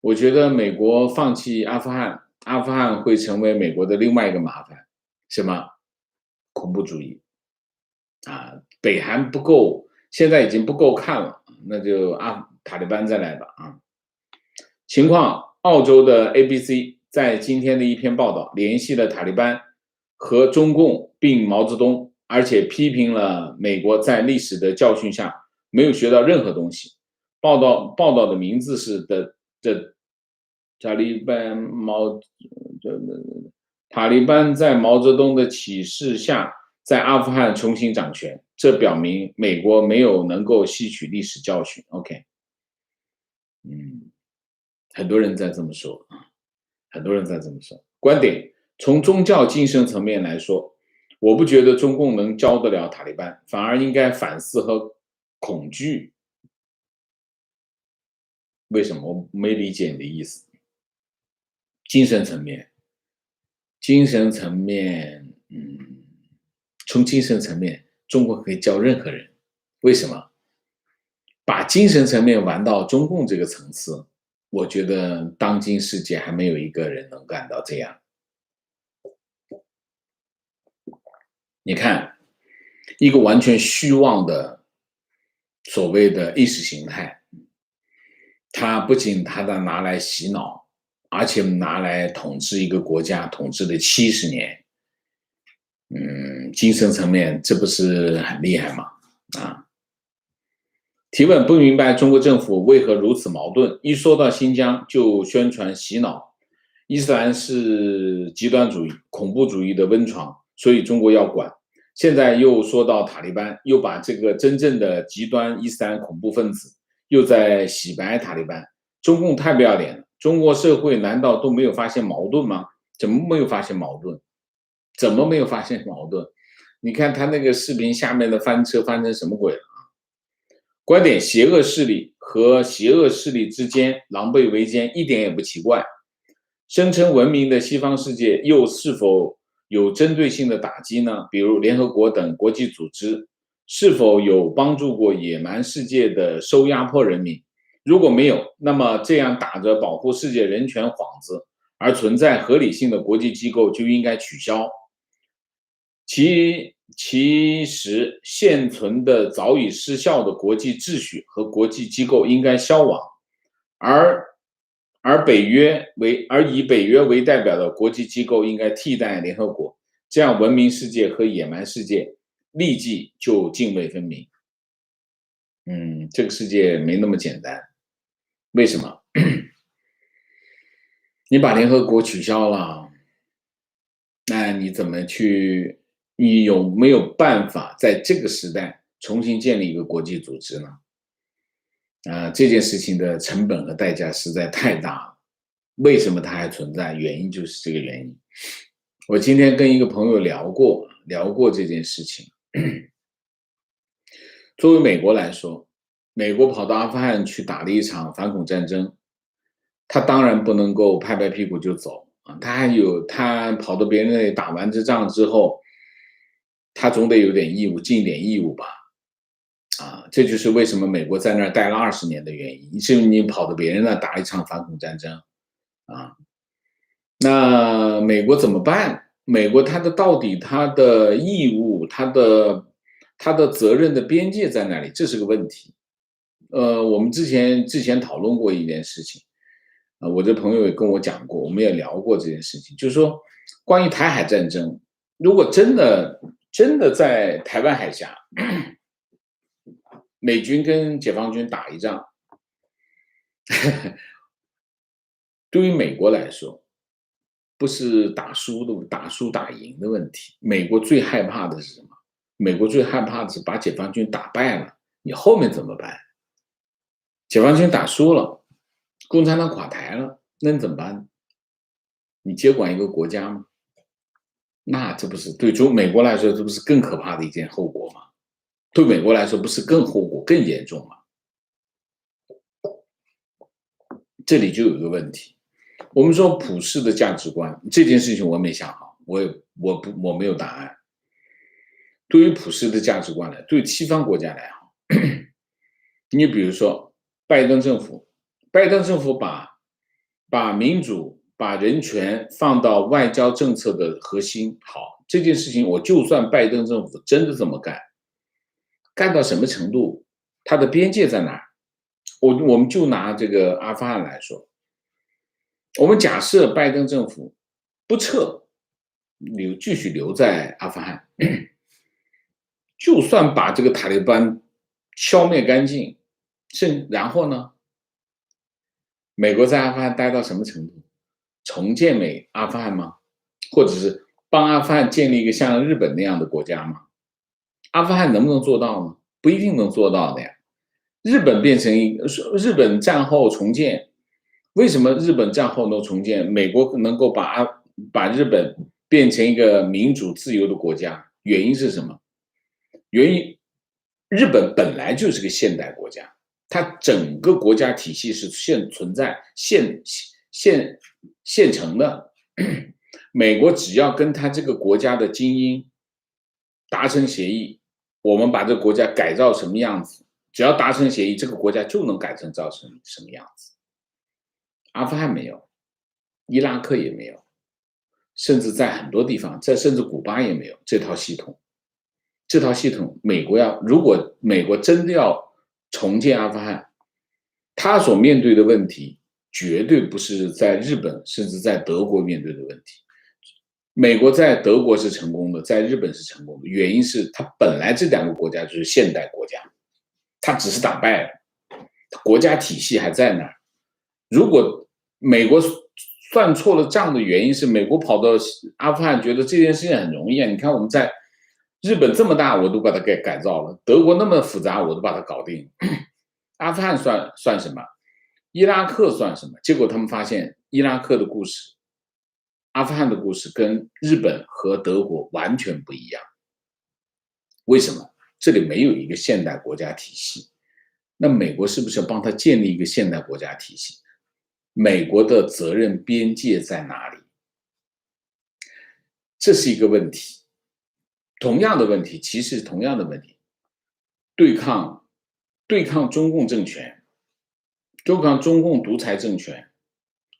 [SPEAKER 1] 我觉得美国放弃阿富汗，阿富汗会成为美国的另外一个麻烦，什么？恐怖主义啊，北韩不够，现在已经不够看了，那就塔利班再来吧啊。情况：澳洲的 ABC 在今天的一篇报道联系了塔利班和中共并毛泽东，而且批评了美国在历史的教训下没有学到任何东西。报道的名字是塔利班在毛泽东的启示下在阿富汗重新掌权，这表明美国没有能够吸取历史教训。OK， 很多人在这么说啊，很多人在这么说。观点：从宗教精神层面来说，我不觉得中共能教得了塔利班，反而应该反思和恐惧。为什么？我没理解你的意思。精神层面，从精神层面，中国可以教任何人。为什么？把精神层面玩到中共这个层次，我觉得当今世界还没有一个人能干到这样。你看，一个完全虚妄的所谓的意识形态，它不仅拿来洗脑，而且拿来统治一个国家，统治了70年。精神层面，这不是很厉害吗？啊！提问：不明白中国政府为何如此矛盾？一说到新疆就宣传洗脑，伊斯兰是极端主义、恐怖主义的温床，所以中国要管。现在又说到塔利班，又把这个真正的极端伊斯兰恐怖分子又在洗白塔利班。中共太不要脸了！中国社会难道都没有发现矛盾吗？怎么没有发现矛盾？你看他那个视频下面的翻车翻成什么鬼了啊？观点：邪恶势力和邪恶势力之间狼狈为奸一点也不奇怪。声称文明的西方世界又是否有针对性的打击呢？比如联合国等国际组织是否有帮助过野蛮世界的收压迫人民？如果没有，那么这样打着保护世界人权幌子而存在合理性的国际机构就应该取消。其实现存的早已失效的国际秩序和国际机构应该消亡，而以北约为代表的国际机构应该替代联合国，这样文明世界和野蛮世界立即就泾渭分明。这个世界没那么简单，为什么？你把联合国取消了，那你怎么去？你有没有办法在这个时代重新建立一个国际组织呢？这件事情的成本和代价实在太大了。为什么它还存在？原因就是这个原因。我今天跟一个朋友聊过这件事情。作为美国来说，美国跑到阿富汗去打了一场反恐战争，他当然不能够拍拍屁股就走啊，他跑到别人那里打完这仗之后，他总得有点义务，尽一点义务吧。这就是为什么美国在那儿待了20年的原因，是因为你跑到别人那打一场反恐战争啊。那美国怎么办？美国到底他的义务，他的责任的边界在哪里？这是个问题。我们之前讨论过一件事情，我这朋友也跟我讲过，我们也聊过这件事情，就是说关于台海战争，如果真的在台湾海峡，美军跟解放军打一仗，对于美国来说，不是打输打赢的问题。美国最害怕的是什么？美国最害怕的是把解放军打败了，你后面怎么办？解放军打输了，共产党垮台了，那你怎么办？你接管一个国家吗？那这不是对美国来说，这不是更可怕的一件后果吗？对美国来说，不是后果更严重吗？这里就有一个问题。我们说普世的价值观这件事情我没想好，我没有答案。对于普世的价值观来，对西方国家来好，你比如说拜登政府把民主、把人权放到外交政策的核心。好，这件事情我就算拜登政府真的这么干到什么程度，它的边界在哪儿？我们就拿这个阿富汗来说，我们假设拜登政府不撤，继续留在阿富汗，就算把这个塔利班消灭干净，然后呢，美国在阿富汗待到什么程度？重建阿富汗吗？或者是帮阿富汗建立一个像日本那样的国家吗？阿富汗能不能做到呢？不一定能做到的呀。日本战后重建，为什么日本战后能重建？美国能够把日本变成一个民主自由的国家，原因是什么？原因日本本来就是个现代国家，它整个国家体系是现成的。美国只要跟他这个国家的精英达成协议，我们把这个国家改造什么样子，只要达成协议，这个国家就能改造成什么样子。阿富汗没有，伊拉克也没有，甚至在很多地方，甚至古巴也没有这套系统。如果美国真的要重建阿富汗，他所面对的问题绝对不是在日本甚至在德国面对的问题。美国在德国是成功的，在日本是成功的，原因是它本来这两个国家就是现代国家，它只是打败了，国家体系还在那儿。如果美国算错了账的原因是美国跑到阿富汗觉得这件事情很容易啊，你看我们在日本这么大我都把它改造了，德国那么复杂我都把它搞定，阿富汗算什么？伊拉克算什么？结果他们发现伊拉克的故事、阿富汗的故事跟日本和德国完全不一样。为什么？这里没有一个现代国家体系。那美国是不是要帮他建立一个现代国家体系？美国的责任边界在哪里？这是一个问题。同样的问题，其实同样的问题，对抗中共政权，对抗中共独裁政权，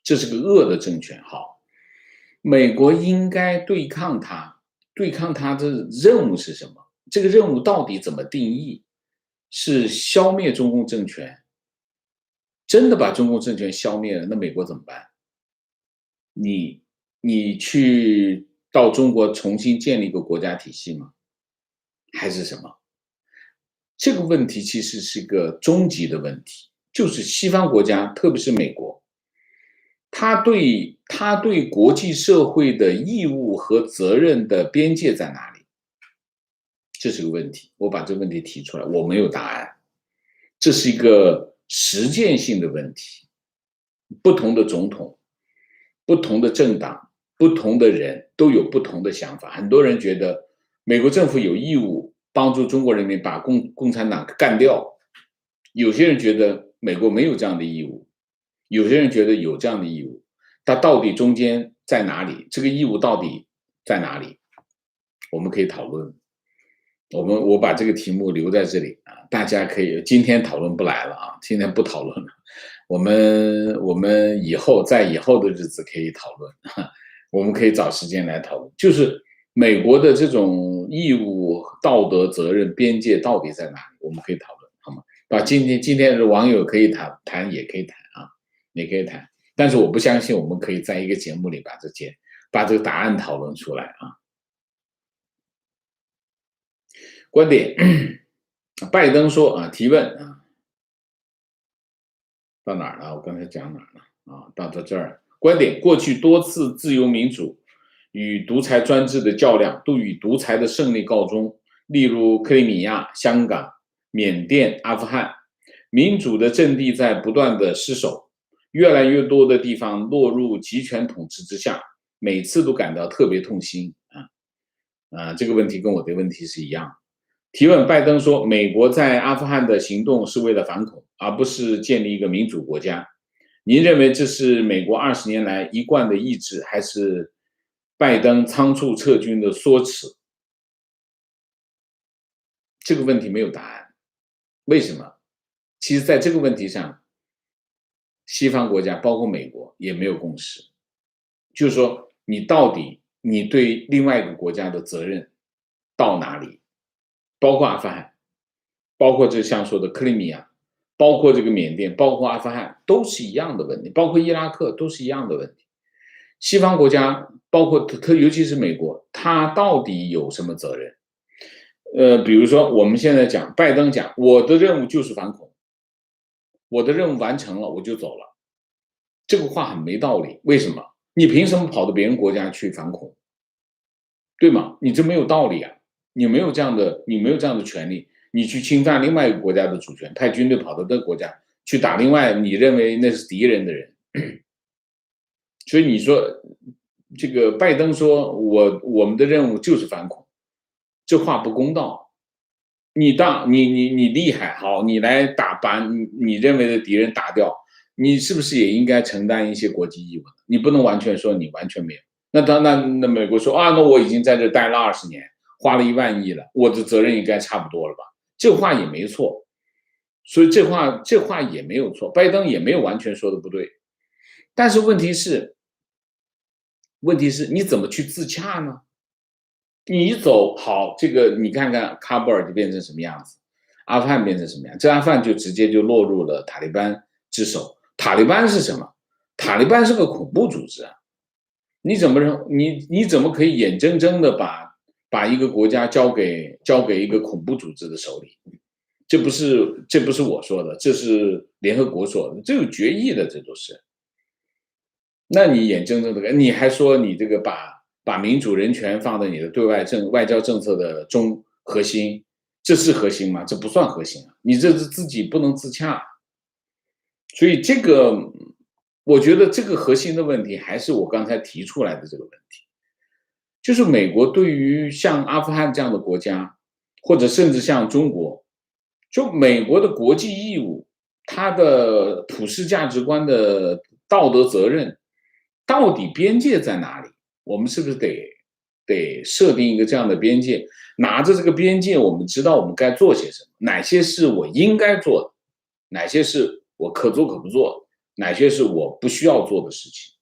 [SPEAKER 1] 这是个恶的政权。好，美国应该对抗它的任务是什么？这个任务到底怎么定义？是消灭中共政权，真的把中共政权消灭了，那美国怎么办？你去到中国重新建立一个国家体系吗？还是什么？这个问题其实是个终极的问题，就是西方国家，特别是美国，他对国际社会的义务和责任的边界在哪里？这是个问题，我把这个问题提出来，我没有答案。这是一个实践性的问题，不同的总统、不同的政党、不同的人都有不同的想法。很多人觉得美国政府有义务帮助中国人民把共产党干掉，有些人觉得美国没有这样的义务，有些人觉得有这样的义务。它到底中间在哪里？这个义务到底在哪里？我们可以讨论。我把这个题目留在这里啊，大家可以今天讨论不来了啊，今天不讨论了，我们以后的日子可以讨论，我们可以找时间来讨论，就是美国的这种义务、道德责任边界到底在哪里？我们可以讨论，好吗？啊，今天的网友可以谈，也可以谈啊，也可以谈，但是我不相信我们可以在一个节目里把这个答案讨论出来啊。观点，拜登说啊，提问啊，到哪儿了？我刚才讲哪儿了？啊，到这儿。观点：过去多次自由民主与独裁专制的较量都以独裁的胜利告终，例如克里米亚、香港、缅甸、阿富汗，民主的阵地在不断的失守，越来越多的地方落入集权统治之下，每次都感到特别痛心啊。这个问题跟我的问题是一样。提问：拜登说，美国在阿富汗的行动是为了反恐，而不是建立一个民主国家。您认为这是美国20年来一贯的意志，还是拜登仓促撤军的缩辞？这个问题没有答案。为什么？其实，在这个问题上，西方国家包括美国也没有共识。就是说，你对另外一个国家的责任到哪里？包括阿富汗，包括这像说的克里米亚，包括这个缅甸，包括阿富汗，都是一样的问题，包括伊拉克都是一样的问题。西方国家，包括尤其是美国，他到底有什么责任？比如说我们现在讲，拜登讲，我的任务就是反恐，我的任务完成了我就走了，这个话很没道理。为什么？你凭什么跑到别人国家去反恐？对吗？你这没有道理啊！你没有这样的权利，你去侵犯另外一个国家的主权，派军队跑到这个国家去打另外你认为那是敌人的人。所以你说这个拜登说我们的任务就是反恐，这话不公道。你厉害，好，你来把你认为的敌人打掉，你是不是也应该承担一些国际义务？你不能完全说你完全没有。那美国说啊，那我已经在这待了20年，花了1万亿了，我的责任应该差不多了吧？这话也没错，所以这话也没有错，拜登也没有完全说的不对。但是问题是你怎么去自洽呢？你一走好，这个你看看喀布尔就变成什么样子，阿富汗变成什么样？这阿富汗就直接就落入了塔利班之手。塔利班是什么？塔利班是个恐怖组织啊！你怎么可以眼睁睁的把一个国家交给一个恐怖组织的手里？这不是我说的，这是联合国说的，这有决议的，这都是。那你眼睁睁的，你还说你这个把民主人权放在你的对外交政策的核心，这是核心吗？这不算核心啊！你这是自己不能自洽。所以我觉得这个核心的问题还是我刚才提出来的这个问题，就是美国对于像阿富汗这样的国家，或者甚至像中国，就美国的国际义务，它的普世价值观的道德责任，到底边界在哪里？我们是不是得设定一个这样的边界？拿着这个边界，我们知道我们该做些什么，哪些是我应该做的，哪些是我可做可不做，哪些是我不需要做的事情。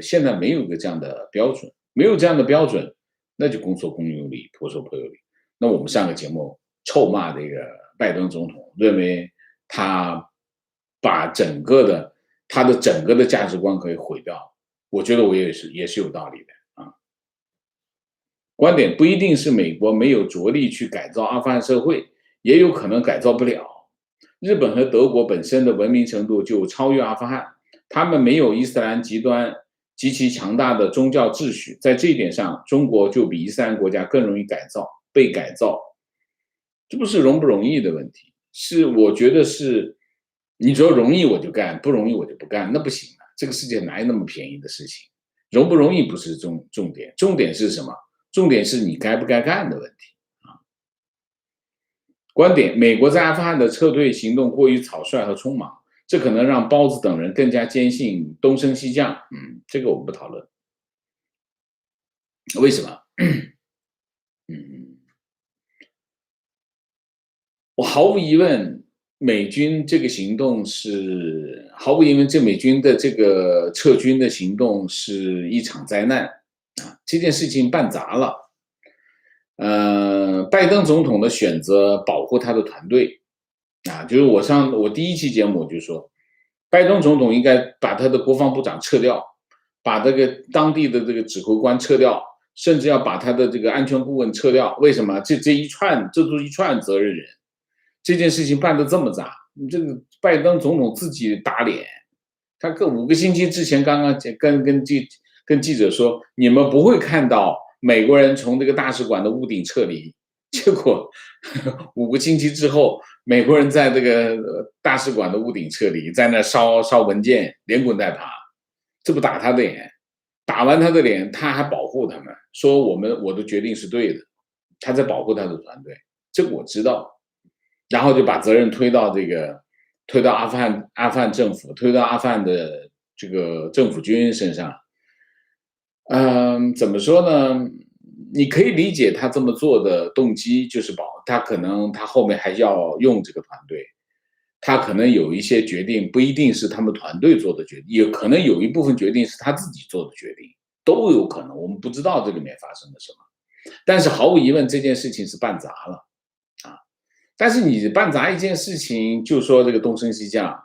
[SPEAKER 1] 现在没有一个这样的标准，没有这样的标准，那就公说公有理，婆说婆有理。那我们上个节目臭骂这个拜登总统，认为他把他的整个的价值观可以毁掉。我觉得我也是有道理的啊。观点不一定是美国没有着力去改造阿富汗社会，也有可能改造不了。日本和德国本身的文明程度就超越阿富汗，他们没有伊斯兰极端极其强大的宗教秩序，在这一点上，中国就比伊斯兰国家更容易被改造。这不是容不容易的问题，我觉得是，你说容易我就干，不容易我就不干，那不行啊！这个世界哪有那么便宜的事情？容不容易不是重点，重点是什么？重点是你该不该干的问题啊！观点：美国在阿富汗的撤退行动过于草率和匆忙，这可能让包子等人更加坚信东升西降。这个我们不讨论。为什么？我毫无疑问，美军这个行动是毫无疑问，美军的这个撤军的行动是一场灾难啊！这件事情办砸了。拜登总统的选择保护他的团队啊，就是我第一期节目我就说，拜登总统应该把他的国防部长撤掉，把这个当地的这个指挥官撤掉，甚至要把他的这个安全顾问撤掉。为什么？这都一串责任人。这件事情办得这么砸，这个拜登总统自己打脸。他5个星期之前刚刚跟记者说，你们不会看到美国人从这个大使馆的屋顶撤离。结果5个星期之后，美国人在这个大使馆的屋顶撤离，在那烧文件，连滚带爬，这不打他的脸？打完他的脸，他还保护他们，说我的决定是对的，他在保护他的团队，这个我知道。然后就把责任推到阿富汗政府，推到阿富汗的这个政府军身上。怎么说呢？你可以理解他这么做的动机，就是他可能他后面还要用这个团队，他可能有一些决定不一定是他们团队做的决定，也可能有一部分决定是他自己做的决定，都有可能，我们不知道这里面发生了什么。但是毫无疑问，这件事情是办砸了。但是你办砸一件事情，就说这个东升西降，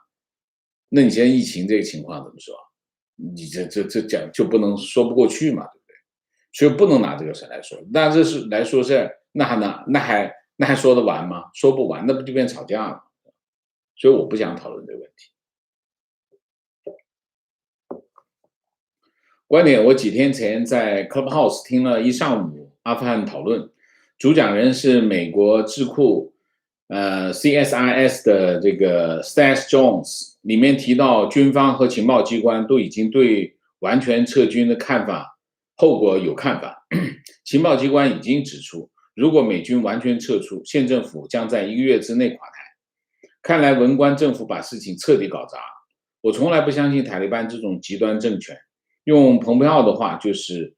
[SPEAKER 1] 那你现在疫情这个情况怎么说？你这讲就不能说不过去嘛，对不对？所以不能拿这个事来说。那这是来说事，那还说得完吗？说不完，那不就变吵架了？所以我不想讨论这个问题。观点：我几天前在 Clubhouse 听了一上午阿富汗讨论，主讲人是美国智库CSIS 的这个 Stas Jones， 里面提到军方和情报机关都已经对完全撤军的后果有看法。情报机关已经指出，如果美军完全撤出，县政府将在1个月之内垮台。看来文官政府把事情彻底搞砸。我从来不相信塔利班这种极端政权，用蓬佩奥的话就是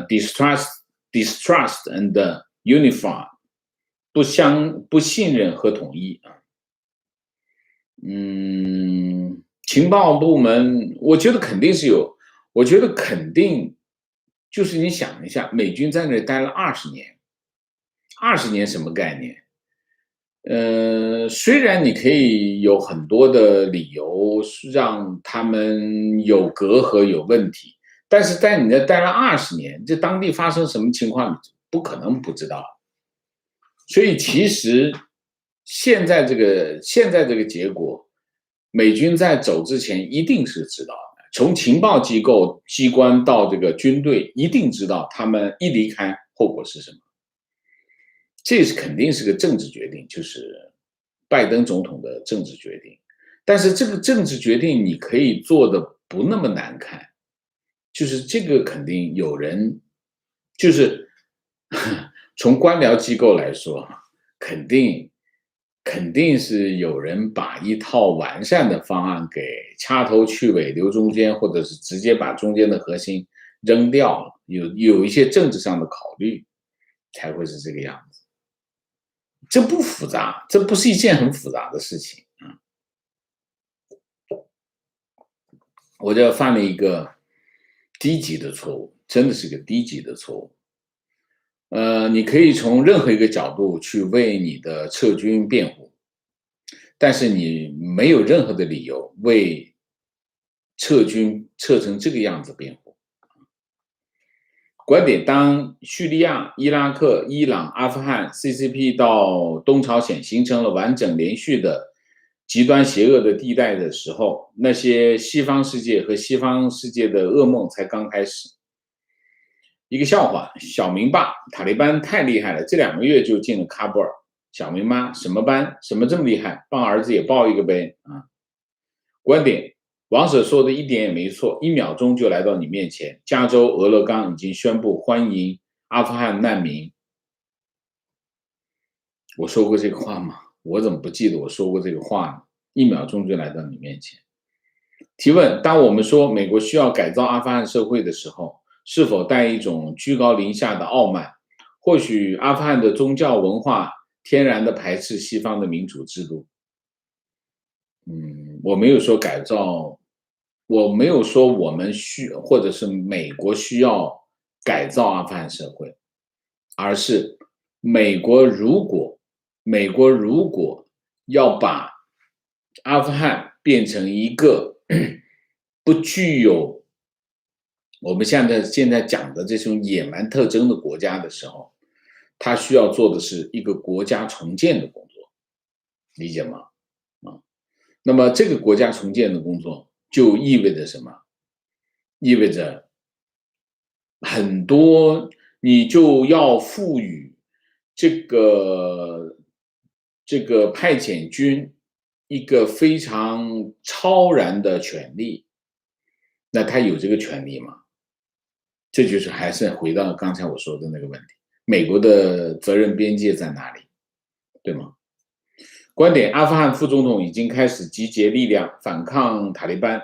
[SPEAKER 1] distrust and unify。不信任和统一啊。情报部门，我觉得肯定是有，我觉得肯定就是你想一下，美军在那里待了20年，20年什么概念？虽然你可以有很多的理由让他们有隔阂、有问题，但是在你那待了20年，这当地发生什么情况，你不可能不知道。所以其实现在这个结果，美军在走之前一定是知道的，从情报机关到这个军队，一定知道他们一离开后果是什么。这肯定是个政治决定，就是拜登总统的政治决定。但是这个政治决定你可以做的不那么难看，就是这个肯定有人就是从官僚机构来说，肯定是有人把一套完善的方案给掐头去尾留中间，或者是直接把中间的核心扔掉了，有一些政治上的考虑，才会是这个样子。这不复杂，这不是一件很复杂的事情啊。我这犯了一个低级的错误，真的是个低级的错误。你可以从任何一个角度去为你的撤军辩护，但是你没有任何的理由为撤军撤成这个样子辩护。观点：当叙利亚、伊拉克、伊朗、阿富汗、CCP 到东朝鲜形成了完整连续的极端邪恶的地带的时候，那些西方世界和西方世界的噩梦才刚开始。一个笑话，小明爸，塔利班太厉害了，这2个月就进了喀布尔。小明妈，什么班？什么这么厉害？帮儿子也报一个呗啊！观点：王舍说的一点也没错，1秒钟就来到你面前。加州俄勒冈已经宣布欢迎阿富汗难民。我说过这个话吗？我怎么不记得我说过这个话呢？1秒钟就来到你面前。提问：当我们说美国需要改造阿富汗社会的时候，是否带一种居高临下的傲慢？或许阿富汗的宗教文化天然的排斥西方的民主制度。我没有说改造，我没有说我们或者是美国需要改造阿富汗社会，而是美国如果要把阿富汗变成一个不具有我们现在讲的这种野蛮特征的国家的时候，他需要做的是一个国家重建的工作，理解吗？那么这个国家重建的工作就意味着什么？意味着很多，你就要赋予这个派遣军一个非常超然的权利。那他有这个权利吗？这就是还是回到刚才我说的那个问题，美国的责任边界在哪里，对吗？观点：阿富汗副总统已经开始集结力量反抗塔利班，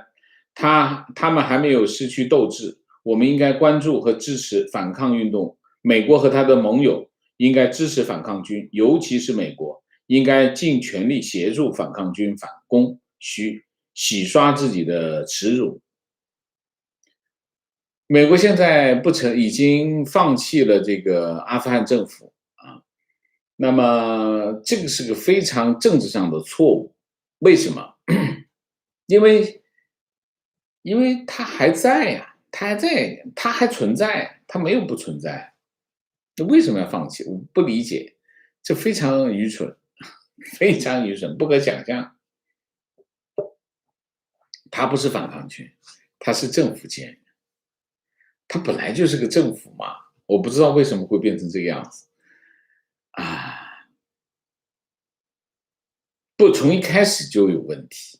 [SPEAKER 1] 他们还没有失去斗志。我们应该关注和支持反抗运动。美国和他的盟友应该支持反抗军，尤其是美国应该尽全力协助反抗军反攻，洗刷自己的耻辱。美国现在已经放弃了这个阿富汗政府啊。那么这个是个非常政治上的错误，为什么？因为他还在呀，他还在，他还存在，他没有不存在。那为什么要放弃？我不理解，这非常愚蠢，非常愚蠢，不可想象。他不是反抗军，他是政府建，他本来就是个政府嘛，我不知道为什么会变成这个样子啊。不，从一开始就有问题。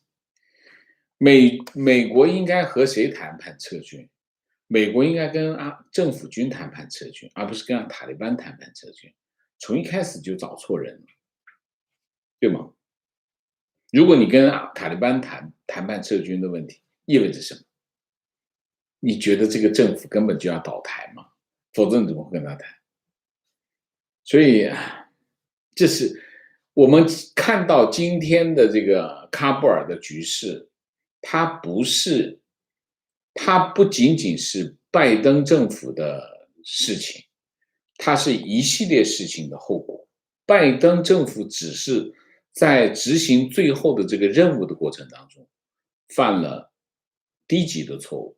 [SPEAKER 1] 美国应该和谁谈判撤军？美国应该跟政府军谈判撤军，而不是跟塔利班谈判撤军。从一开始就找错人了，对吗？如果你跟塔利班谈判撤军的问题，意味着什么？你觉得这个政府根本就要倒台吗？否则你怎么会跟他谈？所以，这是我们看到今天的这个喀布尔的局势，它不仅仅是拜登政府的事情，它是一系列事情的后果。拜登政府只是在执行最后的这个任务的过程当中，犯了低级的错误。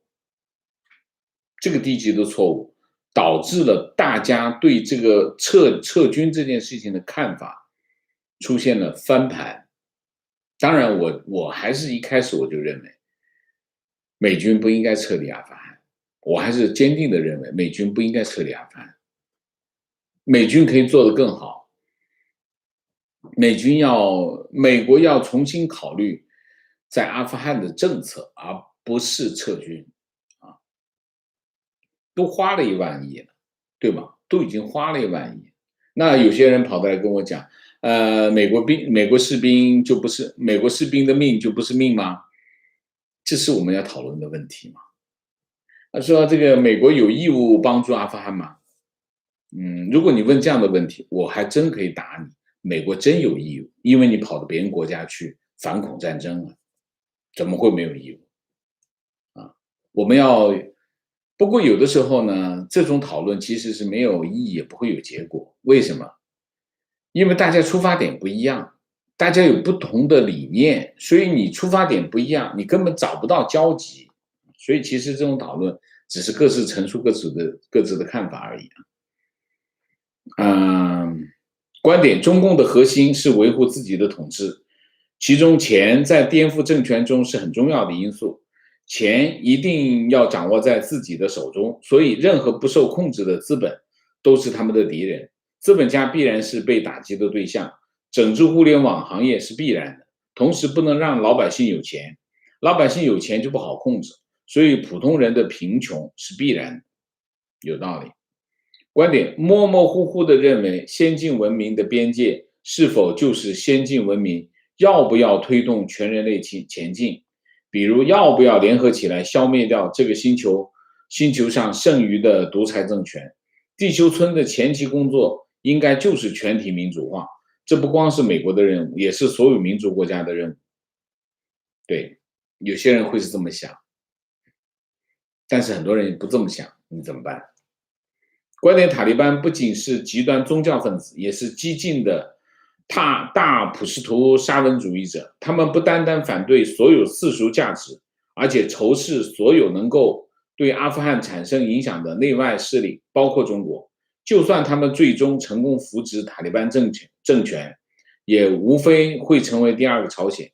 [SPEAKER 1] 这个低级的错误导致了大家对这个撤军这件事情的看法出现了翻盘。当然我还是一开始我就认为美军不应该撤离阿富汗，我还是坚定的认为美军不应该撤离阿富汗，美军可以做得更好。美国要重新考虑在阿富汗的政策，而不是撤军。都花了1万亿了，对吧？都已经花了1万亿。那有些人跑过来跟我讲，美国士兵就不是美国士兵的命就不是命吗？这是我们要讨论的问题吗？他说这个美国有义务帮助阿富汗吗？如果你问这样的问题，我还真可以答你，美国真有义务，因为你跑到别人国家去反恐战争了，怎么会没有义务？不过有的时候呢，这种讨论其实是没有意义，也不会有结果。为什么？因为大家出发点不一样。大家有不同的理念，所以你出发点不一样，你根本找不到交集。所以其实这种讨论只是各自陈述各自的看法而已。嗯，观点，中共的核心是维护自己的统治，其中钱在颠覆政权中是很重要的因素，钱一定要掌握在自己的手中，所以任何不受控制的资本都是他们的敌人，资本家必然是被打击的对象，整治互联网行业是必然的，同时不能让老百姓有钱，老百姓有钱就不好控制，所以普通人的贫穷是必然的，有道理。观点，模模糊糊地认为先进文明的边界是否就是先进文明要不要推动全人类前进，比如要不要联合起来消灭掉这个星球上剩余的独裁政权。地球村的前期工作应该就是全体民主化，这不光是美国的任务，也是所有民主国家的任务。对，有些人会是这么想，但是很多人不这么想，你怎么办？观点，塔利班不仅是极端宗教分子，也是激进的大普什图沙文主义者。他们不单单反对所有世俗价值，而且仇视所有能够对阿富汗产生影响的内外势力，包括中国。就算他们最终成功扶植塔利班政权，也无非会成为第二个朝鲜，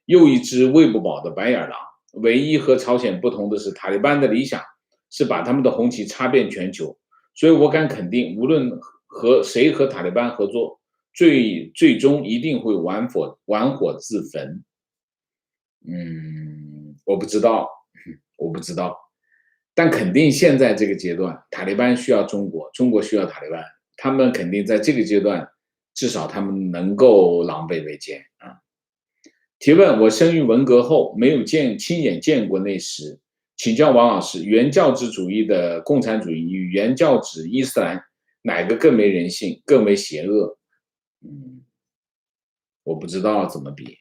[SPEAKER 1] 又一只喂不饱的白眼狼。唯一和朝鲜不同的是，塔利班的理想是把他们的红旗插遍全球。所以我敢肯定，无论谁和塔利班合作，最终一定会玩火自焚。我不知道，但肯定现在这个阶段，塔利班需要中国，中国需要塔利班，他们肯定在这个阶段，至少他们能够狼狈为奸啊。提问：我生于文革后，没有亲眼见过那时。请教王老师，原教旨主义的共产主义与原教旨伊斯兰哪个更没人性，更为邪恶？我不知道怎么比。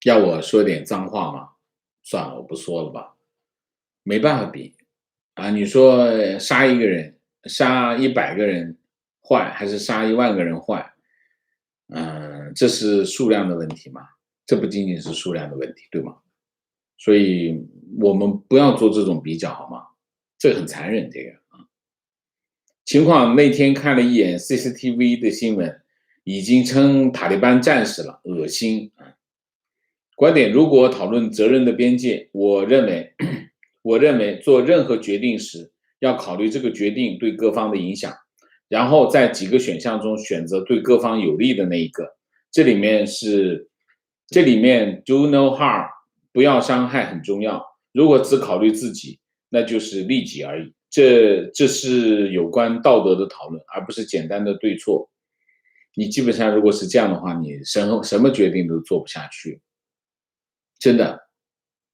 [SPEAKER 1] 要我说点脏话吗？算了，我不说了吧，没办法比啊。你说杀一个人，杀100个人坏，还是杀1万个人坏？这是数量的问题嘛？这不仅仅是数量的问题，对吗？所以我们不要做这种比较，好吗？这很残忍，这个啊。情况那天看了一眼 CCTV 的新闻，已经称塔利班战士了，恶心啊！观点：如果讨论责任的边界，我认为做任何决定时要考虑这个决定对各方的影响，然后在几个选项中选择对各方有利的那一个。这里面 do no harm， 不要伤害很重要。如果只考虑自己，那就是利己而已。这是有关道德的讨论，而不是简单的对错。你基本上如果是这样的话，你什么决定都做不下去，真的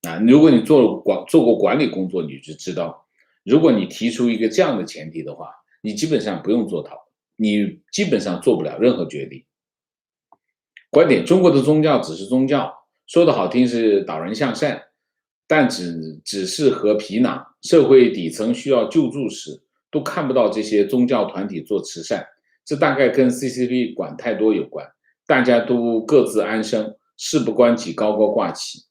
[SPEAKER 1] 啊！如果你做过管理工作，你就知道，如果你提出一个这样的前提的话，你基本上不用做讨论，你基本上做不了任何决定。观点：中国的宗教只是宗教，说的好听是导人向善，但只是和皮囊。社会底层需要救助时，都看不到这些宗教团体做慈善，这大概跟 CCP 管太多有关。大家都各自安生，事不关己高高挂起。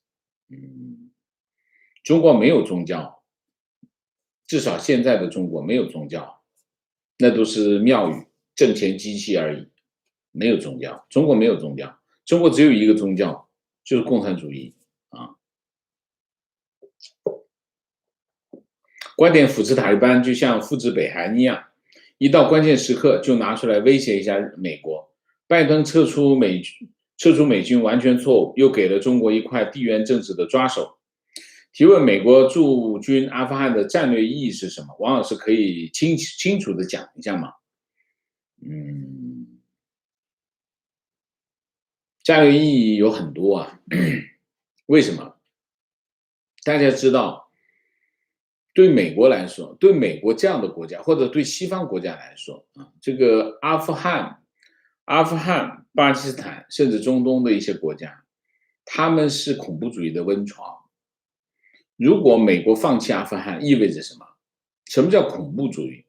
[SPEAKER 1] 中国没有宗教，至少现在的中国没有宗教，那都是庙宇、挣钱机器而已。没有宗教，中国没有宗教，中国只有一个宗教，就是共产主义啊。观点：扶持塔利班就像扶持北韩一样，一到关键时刻就拿出来威胁一下美国。拜登撤出美军完全错误，又给了中国一块地缘政治的抓手。提问：美国驻军阿富汗的战略意义是什么？王老师可以清楚的讲一下吗？战略意义有很多啊，为什么？大家知道，对美国来说，对美国这样的国家，或者对西方国家来说啊，这个阿富汗、巴基斯坦，甚至中东的一些国家，他们是恐怖主义的温床。如果美国放弃阿富汗，意味着什么？什么叫恐怖主义？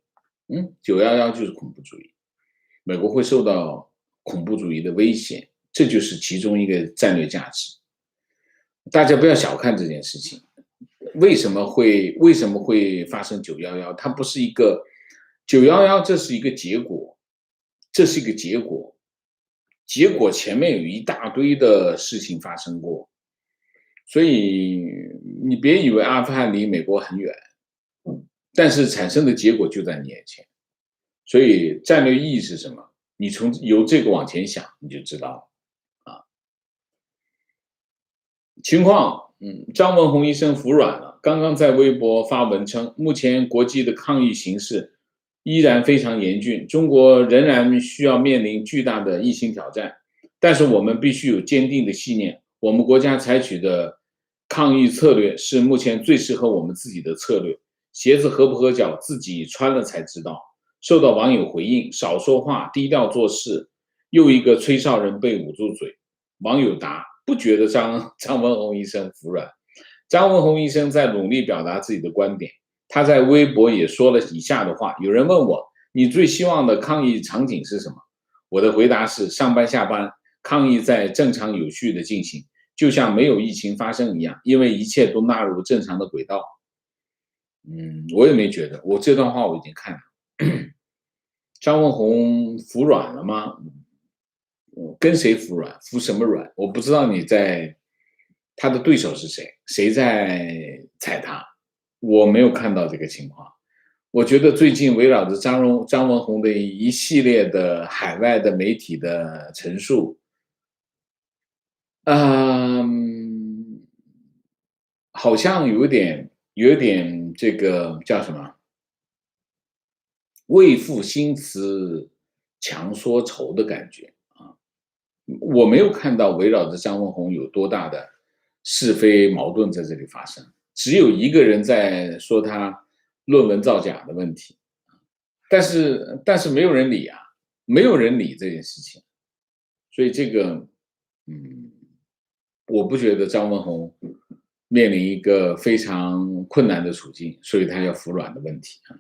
[SPEAKER 1] 911就是恐怖主义，美国会受到恐怖主义的威胁，这就是其中一个战略价值。大家不要小看这件事情。为什么会发生911？它不是一个911，这是一个结果，这是一个结果，结果前面有一大堆的事情发生过，所以你别以为阿富汗离美国很远，但是产生的结果就在你眼前。所以战略意义是什么？你由这个往前想，你就知道了。情况，张文宏医生服软了，刚刚在微博发文称，目前国际的抗疫形势依然非常严峻，中国仍然需要面临巨大的疫情挑战，但是我们必须有坚定的信念，我们国家采取的抗疫策略是目前最适合我们自己的策略，鞋子合不合脚，自己穿了才知道。受到网友回应，少说话，低调做事，又一个吹哨人被捂住嘴。网友答：不觉得张文宏医生服软。张文宏医生在努力表达自己的观点，他在微博也说了以下的话：有人问我，你最希望的抗疫场景是什么？我的回答是：上班下班，抗疫在正常有序的进行，就像没有疫情发生一样，因为一切都纳入正常的轨道。我也没觉得，我这段话我已经看了。张文宏服软了吗？跟谁服软？服什么软？我不知道他的对手是谁，谁在踩他？我没有看到这个情况。我觉得最近围绕着张文宏的一系列的海外的媒体的陈述，好像有点这个叫什么？为赋新词强说愁的感觉啊！我没有看到围绕着张文宏有多大的是非矛盾在这里发生，只有一个人在说他论文造假的问题，但是没有人理啊，没有人理这件事情，所以这个，我不觉得张文宏面临一个非常困难的处境，所以他要服软的问题啊。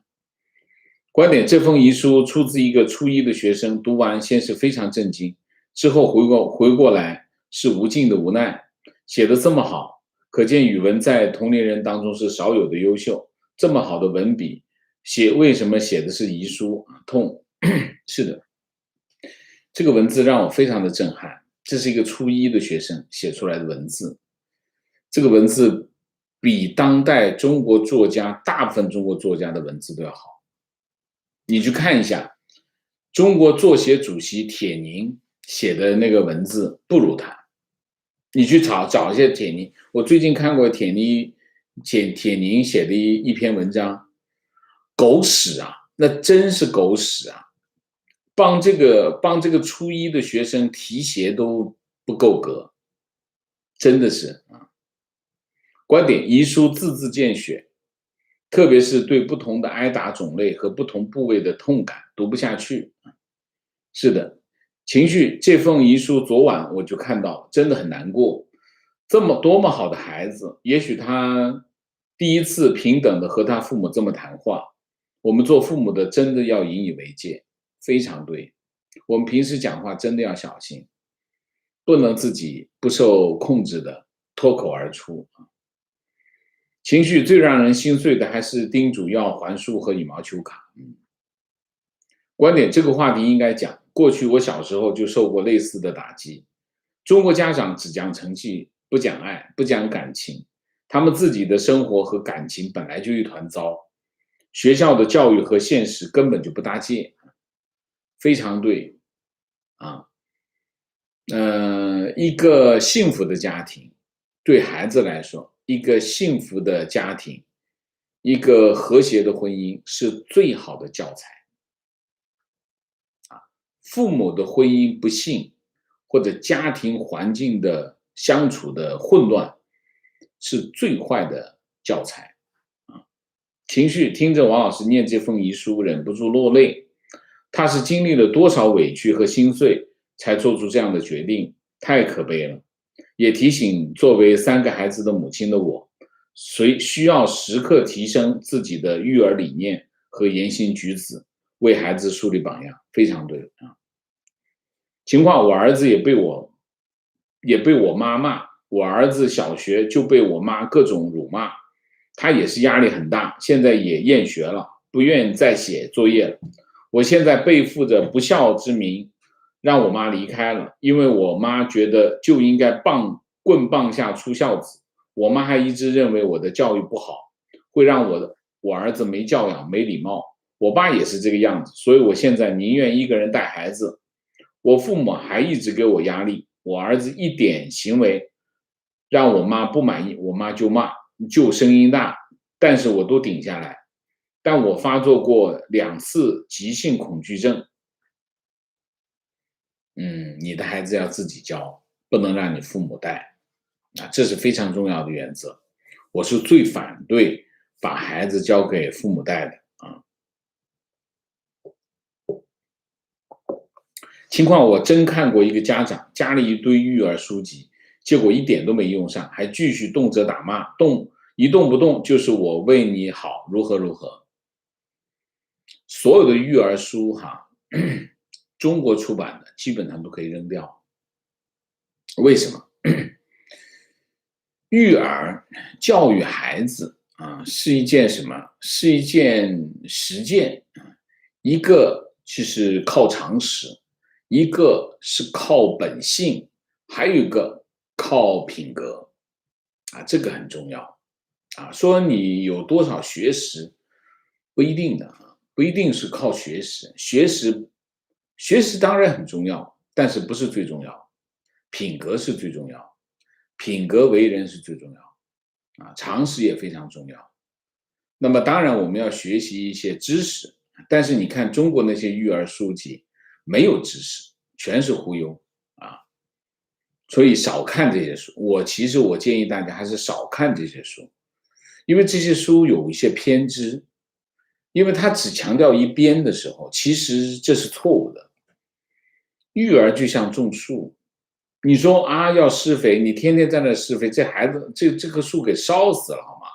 [SPEAKER 1] 观点：这封遗书出自一个初一的学生，读完先是非常震惊，之后回过来是无尽的无奈。写得这么好，可见语文在同龄人当中是少有的优秀。这么好的文笔，为什么写的是遗书？痛。是的，这个文字让我非常的震撼。这是一个初一的学生写出来的文字，这个文字比当代中国作家大部分中国作家的文字都要好。你去看一下中国作协主席铁凝写的那个文字不如他，你去找一些铁凝，我最近看过铁凝写的一篇文章，狗屎啊，那真是狗屎啊！帮这个初一的学生提鞋都不够格，真的是啊。观点：遗书字字见血，特别是对不同的挨打种类和不同部位的痛感，读不下去。是的，情绪，这封遗书昨晚我就看到，真的很难过。多么好的孩子，也许他第一次平等的和他父母这么谈话。我们做父母的真的要引以为戒，非常对。我们平时讲话真的要小心，不能自己不受控制的脱口而出。情绪最让人心碎的还是叮嘱要还书和羽毛球卡。观点：这个话题应该讲。过去我小时候就受过类似的打击。中国家长只讲成绩，不讲爱，不讲感情，他们自己的生活和感情本来就一团糟，学校的教育和现实根本就不搭界。非常对啊。一个幸福的家庭，对孩子来说，一个幸福的家庭，一个和谐的婚姻是最好的教材。父母的婚姻不幸，或者家庭环境的相处的混乱，是最坏的教材。情绪，听着王老师念这封遗书，忍不住落泪。他是经历了多少委屈和心碎，才做出这样的决定，太可悲了。也提醒作为3个孩子的母亲的我，需要时刻提升自己的育儿理念和言行举止，为孩子树立榜样，非常对啊。情况我儿子也被我妈骂，我儿子小学就被我妈各种辱骂，他也是压力很大，现在也厌学了，不愿再写作业了。我现在背负着不孝之名，让我妈离开了，因为我妈觉得就应该棍棒下出孝子。我妈还一直认为我的教育不好，会让我儿子没教养、没礼貌。我爸也是这个样子，所以我现在宁愿一个人带孩子。我父母还一直给我压力，我儿子一点行为让我妈不满意，我妈就骂，就声音大，但是我都顶下来。但我发作过2次急性恐惧症。你的孩子要自己教，不能让你父母带啊，这是非常重要的原则。我是最反对把孩子交给父母带的啊。情况我真看过一个家长加了一堆育儿书籍，结果一点都没用上，还继续动辄打骂，一动不动就是我为你好，如何如何。所有的育儿书中国出版的基本上都可以扔掉。为什么？育儿教育孩子是一件什么？是一件实践一个就是靠常识，一个是靠本性，还有一个靠品格这个很重要说你有多少学识不一定的不一定是靠学识，学识当然很重要，但是不是最重要，品格是最重要，品格为人是最重要常识也非常重要。那么当然我们要学习一些知识，但是你看中国那些育儿书籍没有知识，全是忽悠所以少看这些书。其实我建议大家还是少看这些书，因为这些书有一些偏执，因为它只强调一边的时候，其实这是错误的。育儿就像种树，你说要施肥，你天天在那施肥，这孩子这棵树给烧死了好吗？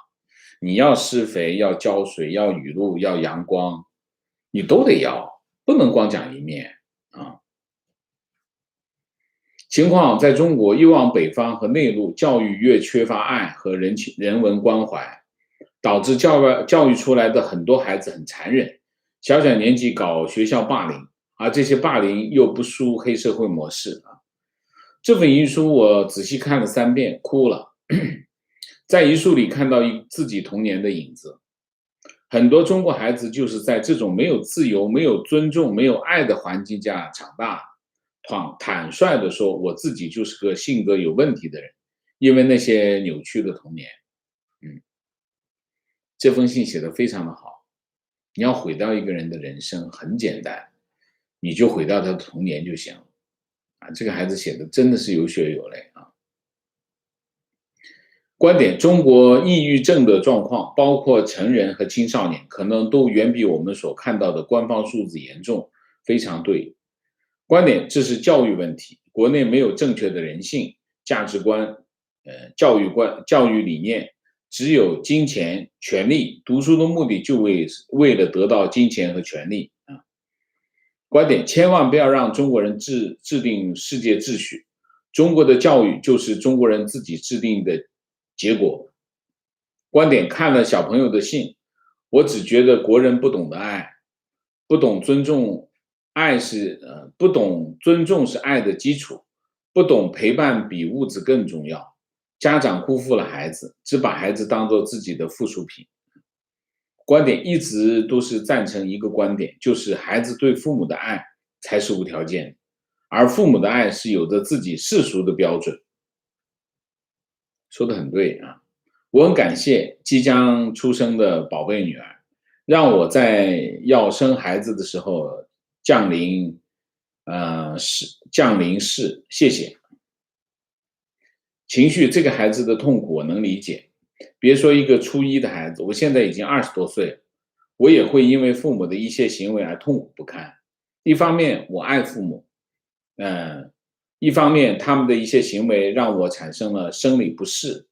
[SPEAKER 1] 你要施肥，要浇水，要雨露，要阳光，你都得要，不能光讲一面情况在中国越往北方和内陆，教育越缺乏爱和人文关怀，导致教育出来的很多孩子很残忍，小年纪搞学校霸凌，而这些霸凌又不输黑社会模式这本遗书我仔细看了3遍，哭了。在遗书里看到自己童年的影子，很多中国孩子就是在这种没有自由、没有尊重、没有爱的环境下长大，坦率地说，我自己就是个性格有问题的人，因为那些扭曲的童年。这封信写得非常的好。你要毁掉一个人的人生很简单，你就毁掉他的童年就行了这个孩子写的真的是有血有泪观点：中国抑郁症的状况，包括成人和青少年，可能都远比我们所看到的官方数字严重，非常对。观点：这是教育问题，国内没有正确的人性价值观、教育理念，只有金钱、权利，读书的目的就为了得到金钱和权利观点：千万不要让中国人制定世界秩序，中国的教育就是中国人自己制定的结果。观点：看了小朋友的信，我只觉得国人不懂得爱，不懂尊重，不懂尊重是爱的基础，不懂陪伴比物质更重要。家长辜负了孩子，只把孩子当作自己的附属品。观点一直都是赞成一个观点，就是孩子对父母的爱才是无条件，而父母的爱是有着自己世俗的标准。说得很对我很感谢即将出生的宝贝女儿，让我在要生孩子的时候降临世，谢谢。情绪，这个孩子的痛苦我能理解，别说一个初一的孩子，我现在已经20多岁了，我也会因为父母的一些行为而痛苦不堪。一方面我爱父母一方面他们的一些行为让我产生了生理不适，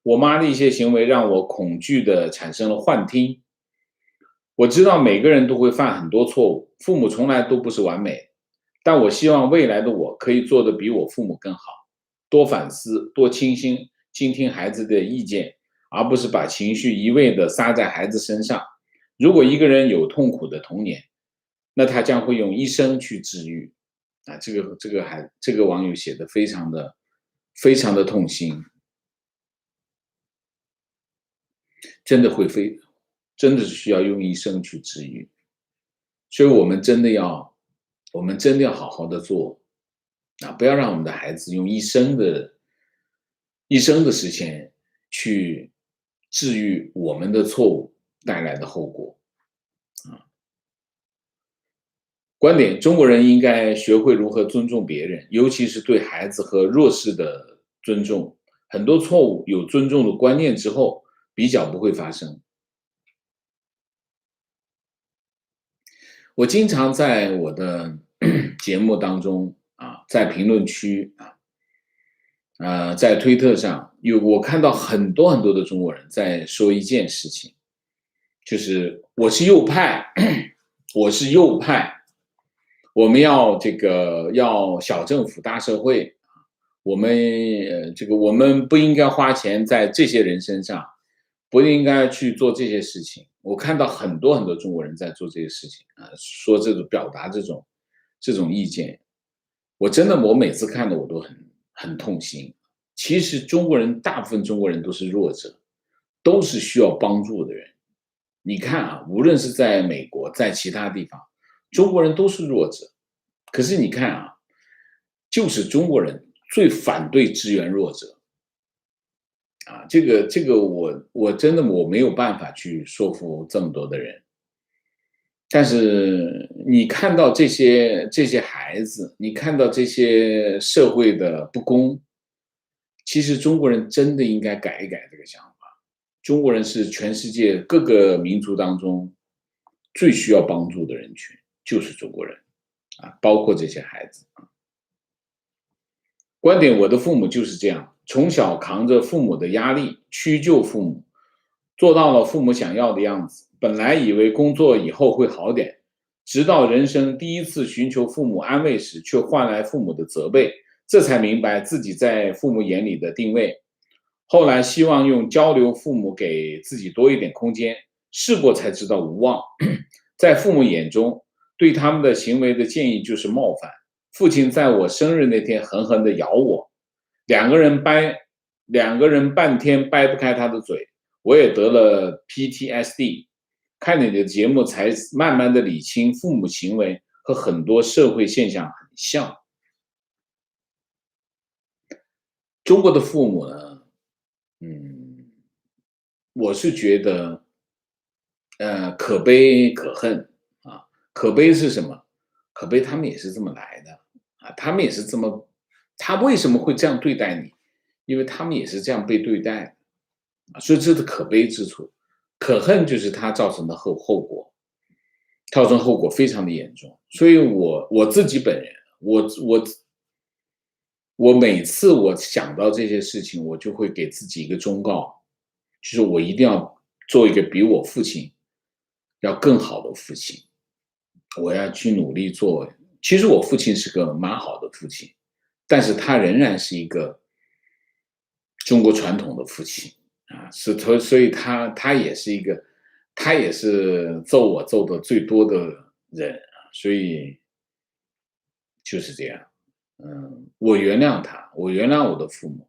[SPEAKER 1] 我妈的一些行为让我恐惧的产生了幻听。我知道每个人都会犯很多错误，父母从来都不是完美，但我希望未来的我可以做得比我父母更好，多反思，多倾心，倾听孩子的意见，而不是把情绪一味地撒在孩子身上。如果一个人有痛苦的童年，那他将会用一生去治愈。啊，这个网友写的非常的痛心，真的真的是需要用一生去治愈。所以我们真的要好好的做啊，不要让我们的孩子用一生的时间去治愈我们的错误带来的后果。观点：中国人应该学会如何尊重别人，尤其是对孩子和弱势的尊重。很多错误有尊重的观念之后，比较不会发生。我经常在我的节目当中啊，在评论区啊，在推特上我看到很多很多的中国人在说一件事情，就是我是右派，我是右派，我们要小政府大社会，我们我们不应该花钱在这些人身上，不应该去做这些事情。我看到很多很多中国人在做这些事情啊，说表达这种意见，我每次看的我都很痛心。其实大部分中国人都是弱者，都是需要帮助的人。你看啊，无论是在美国，在其他地方，中国人都是弱者。可是你看啊，就是中国人最反对支援弱者啊，我真的没有办法去说服这么多的人。但是你看到这些孩子，你看到这些社会的不公，其实中国人真的应该改一改这个想法。中国人是全世界各个民族当中最需要帮助的人群，就是中国人啊，包括这些孩子。观点：我的父母就是这样，从小扛着父母的压力，屈就父母，做到了父母想要的样子。本来以为工作以后会好点，直到人生第一次寻求父母安慰时，却换来父母的责备，这才明白自己在父母眼里的定位。后来希望用交流父母给自己多一点空间，试过才知道无望。在父母眼中，对他们的行为的建议就是冒犯。父亲在我生日那天狠狠地咬我，两个人半天掰不开他的嘴，我也得了 PTSD。看你的节目才慢慢的理清父母行为和很多社会现象很像。中国的父母呢，我是觉得，可悲可恨啊。可悲是什么？可悲他们也是这么来的啊，他们也是这么，他为什么会这样对待你？因为他们也是这样被对待的啊，所以这是可悲之处。可恨就是他造成的后果，造成后果非常的严重。所以我自己本人，我每次我想到这些事情，我就会给自己一个忠告，就是我一定要做一个比我父亲要更好的父亲。我要去努力做。其实我父亲是个蛮好的父亲，但是他仍然是一个中国传统的父亲啊，所以他也是揍我揍的最多的人啊，所以就是这样。我原谅他，我原谅我的父母。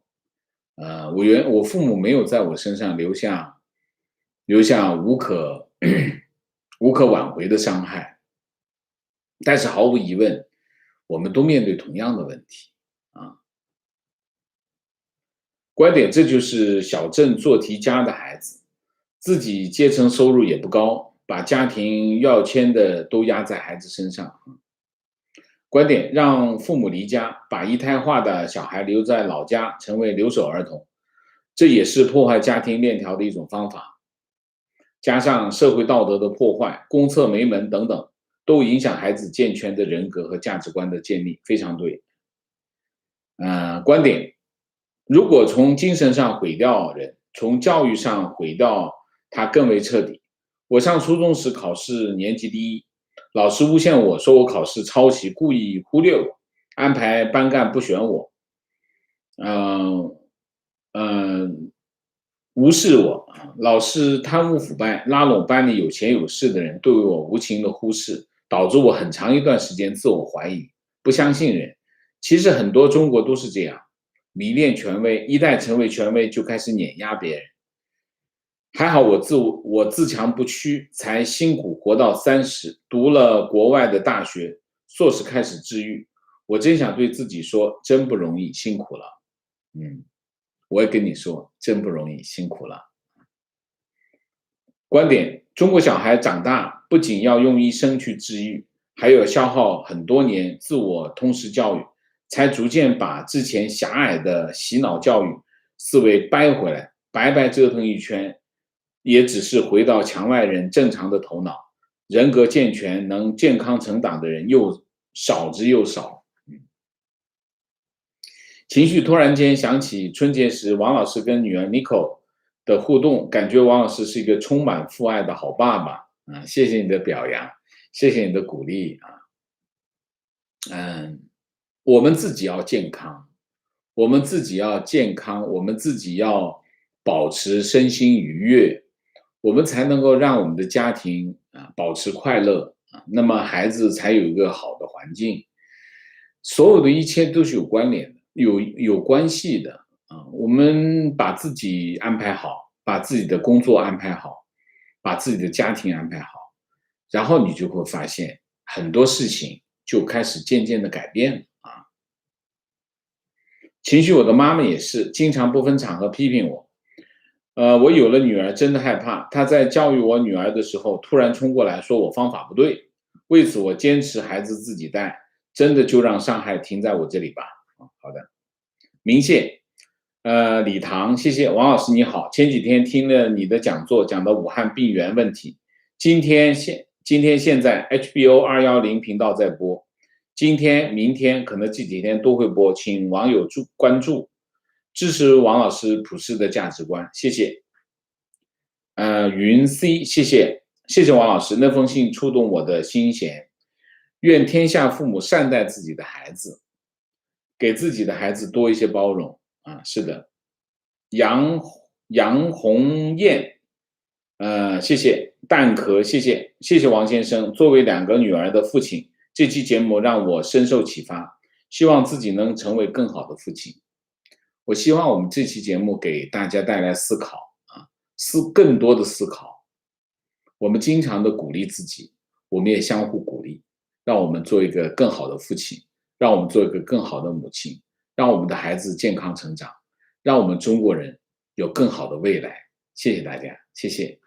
[SPEAKER 1] 我父母没有在我身上留下无可挽回的伤害，但是毫无疑问，我们都面对同样的问题啊。观点：这就是小镇做题家的孩子，自己阶层收入也不高，把家庭要签的都压在孩子身上。观点：让父母离家，把一胎化的小孩留在老家，成为留守儿童，这也是破坏家庭链条的一种方法。加上社会道德的破坏、公厕没门等等，都影响孩子健全的人格和价值观的建立，非常对。观点：如果从精神上毁掉人，从教育上毁掉他更为彻底。我上初中时考试年级第一，老师诬陷我说我考试抄袭，故意忽略我，安排班干不选我，嗯、无视我。老师贪污腐败，拉拢班里有钱有势的人，对我无情的忽视，导致我很长一段时间自我怀疑，不相信人。其实很多中国都是这样，迷恋权威，一旦成为权威就开始碾压别人。还好我自强不屈，才辛苦活到30，读了国外的大学，硕士开始治愈。我真想对自己说，真不容易，辛苦了。我也跟你说，真不容易，辛苦了。观点：中国小孩长大不仅要用一生去治愈，还有消耗很多年自我通识教育，才逐渐把之前狭隘的洗脑教育思维掰回来，白白折腾一圈，也只是回到墙外人正常的头脑，人格健全、能健康成长的人又少之又少。情绪突然间想起春节时王老师跟女儿 Nico 的互动，感觉王老师是一个充满父爱的好爸爸啊！谢谢你的表扬，谢谢你的鼓励啊！我们自己要健康，我们自己要健康，我们自己要保持身心愉悦，我们才能够让我们的家庭保持快乐啊，那么孩子才有一个好的环境。所有的一切都是有关联的，有关系的啊！我们把自己安排好，把自己的工作安排好，把自己的家庭安排好，然后你就会发现很多事情就开始渐渐的改变了啊！情绪，我的妈妈也是经常不分场合批评我。我有了女儿，真的害怕她在教育我女儿的时候，突然冲过来说我方法不对。为此，我坚持孩子自己带，真的就让伤害停在我这里吧。好的，明谢，礼堂，谢谢王老师，你好。前几天听了你的讲座，讲的武汉病源问题。今天现在 HBO 210频道在播，今天、明天可能这几天都会播，请网友关注，支持王老师普世的价值观，谢谢。云 C， 谢谢王老师，那封信触动我的心弦。愿天下父母善待自己的孩子，给自己的孩子多一些包容啊！是的，杨红艳，谢谢蛋壳，谢谢王先生。作为2个女儿的父亲，这期节目让我深受启发，希望自己能成为更好的父亲。我希望我们这期节目给大家带来思考啊，更多的思考。我们经常的鼓励自己，我们也相互鼓励，让我们做一个更好的父亲，让我们做一个更好的母亲，让我们的孩子健康成长，让我们中国人有更好的未来。谢谢大家，谢谢。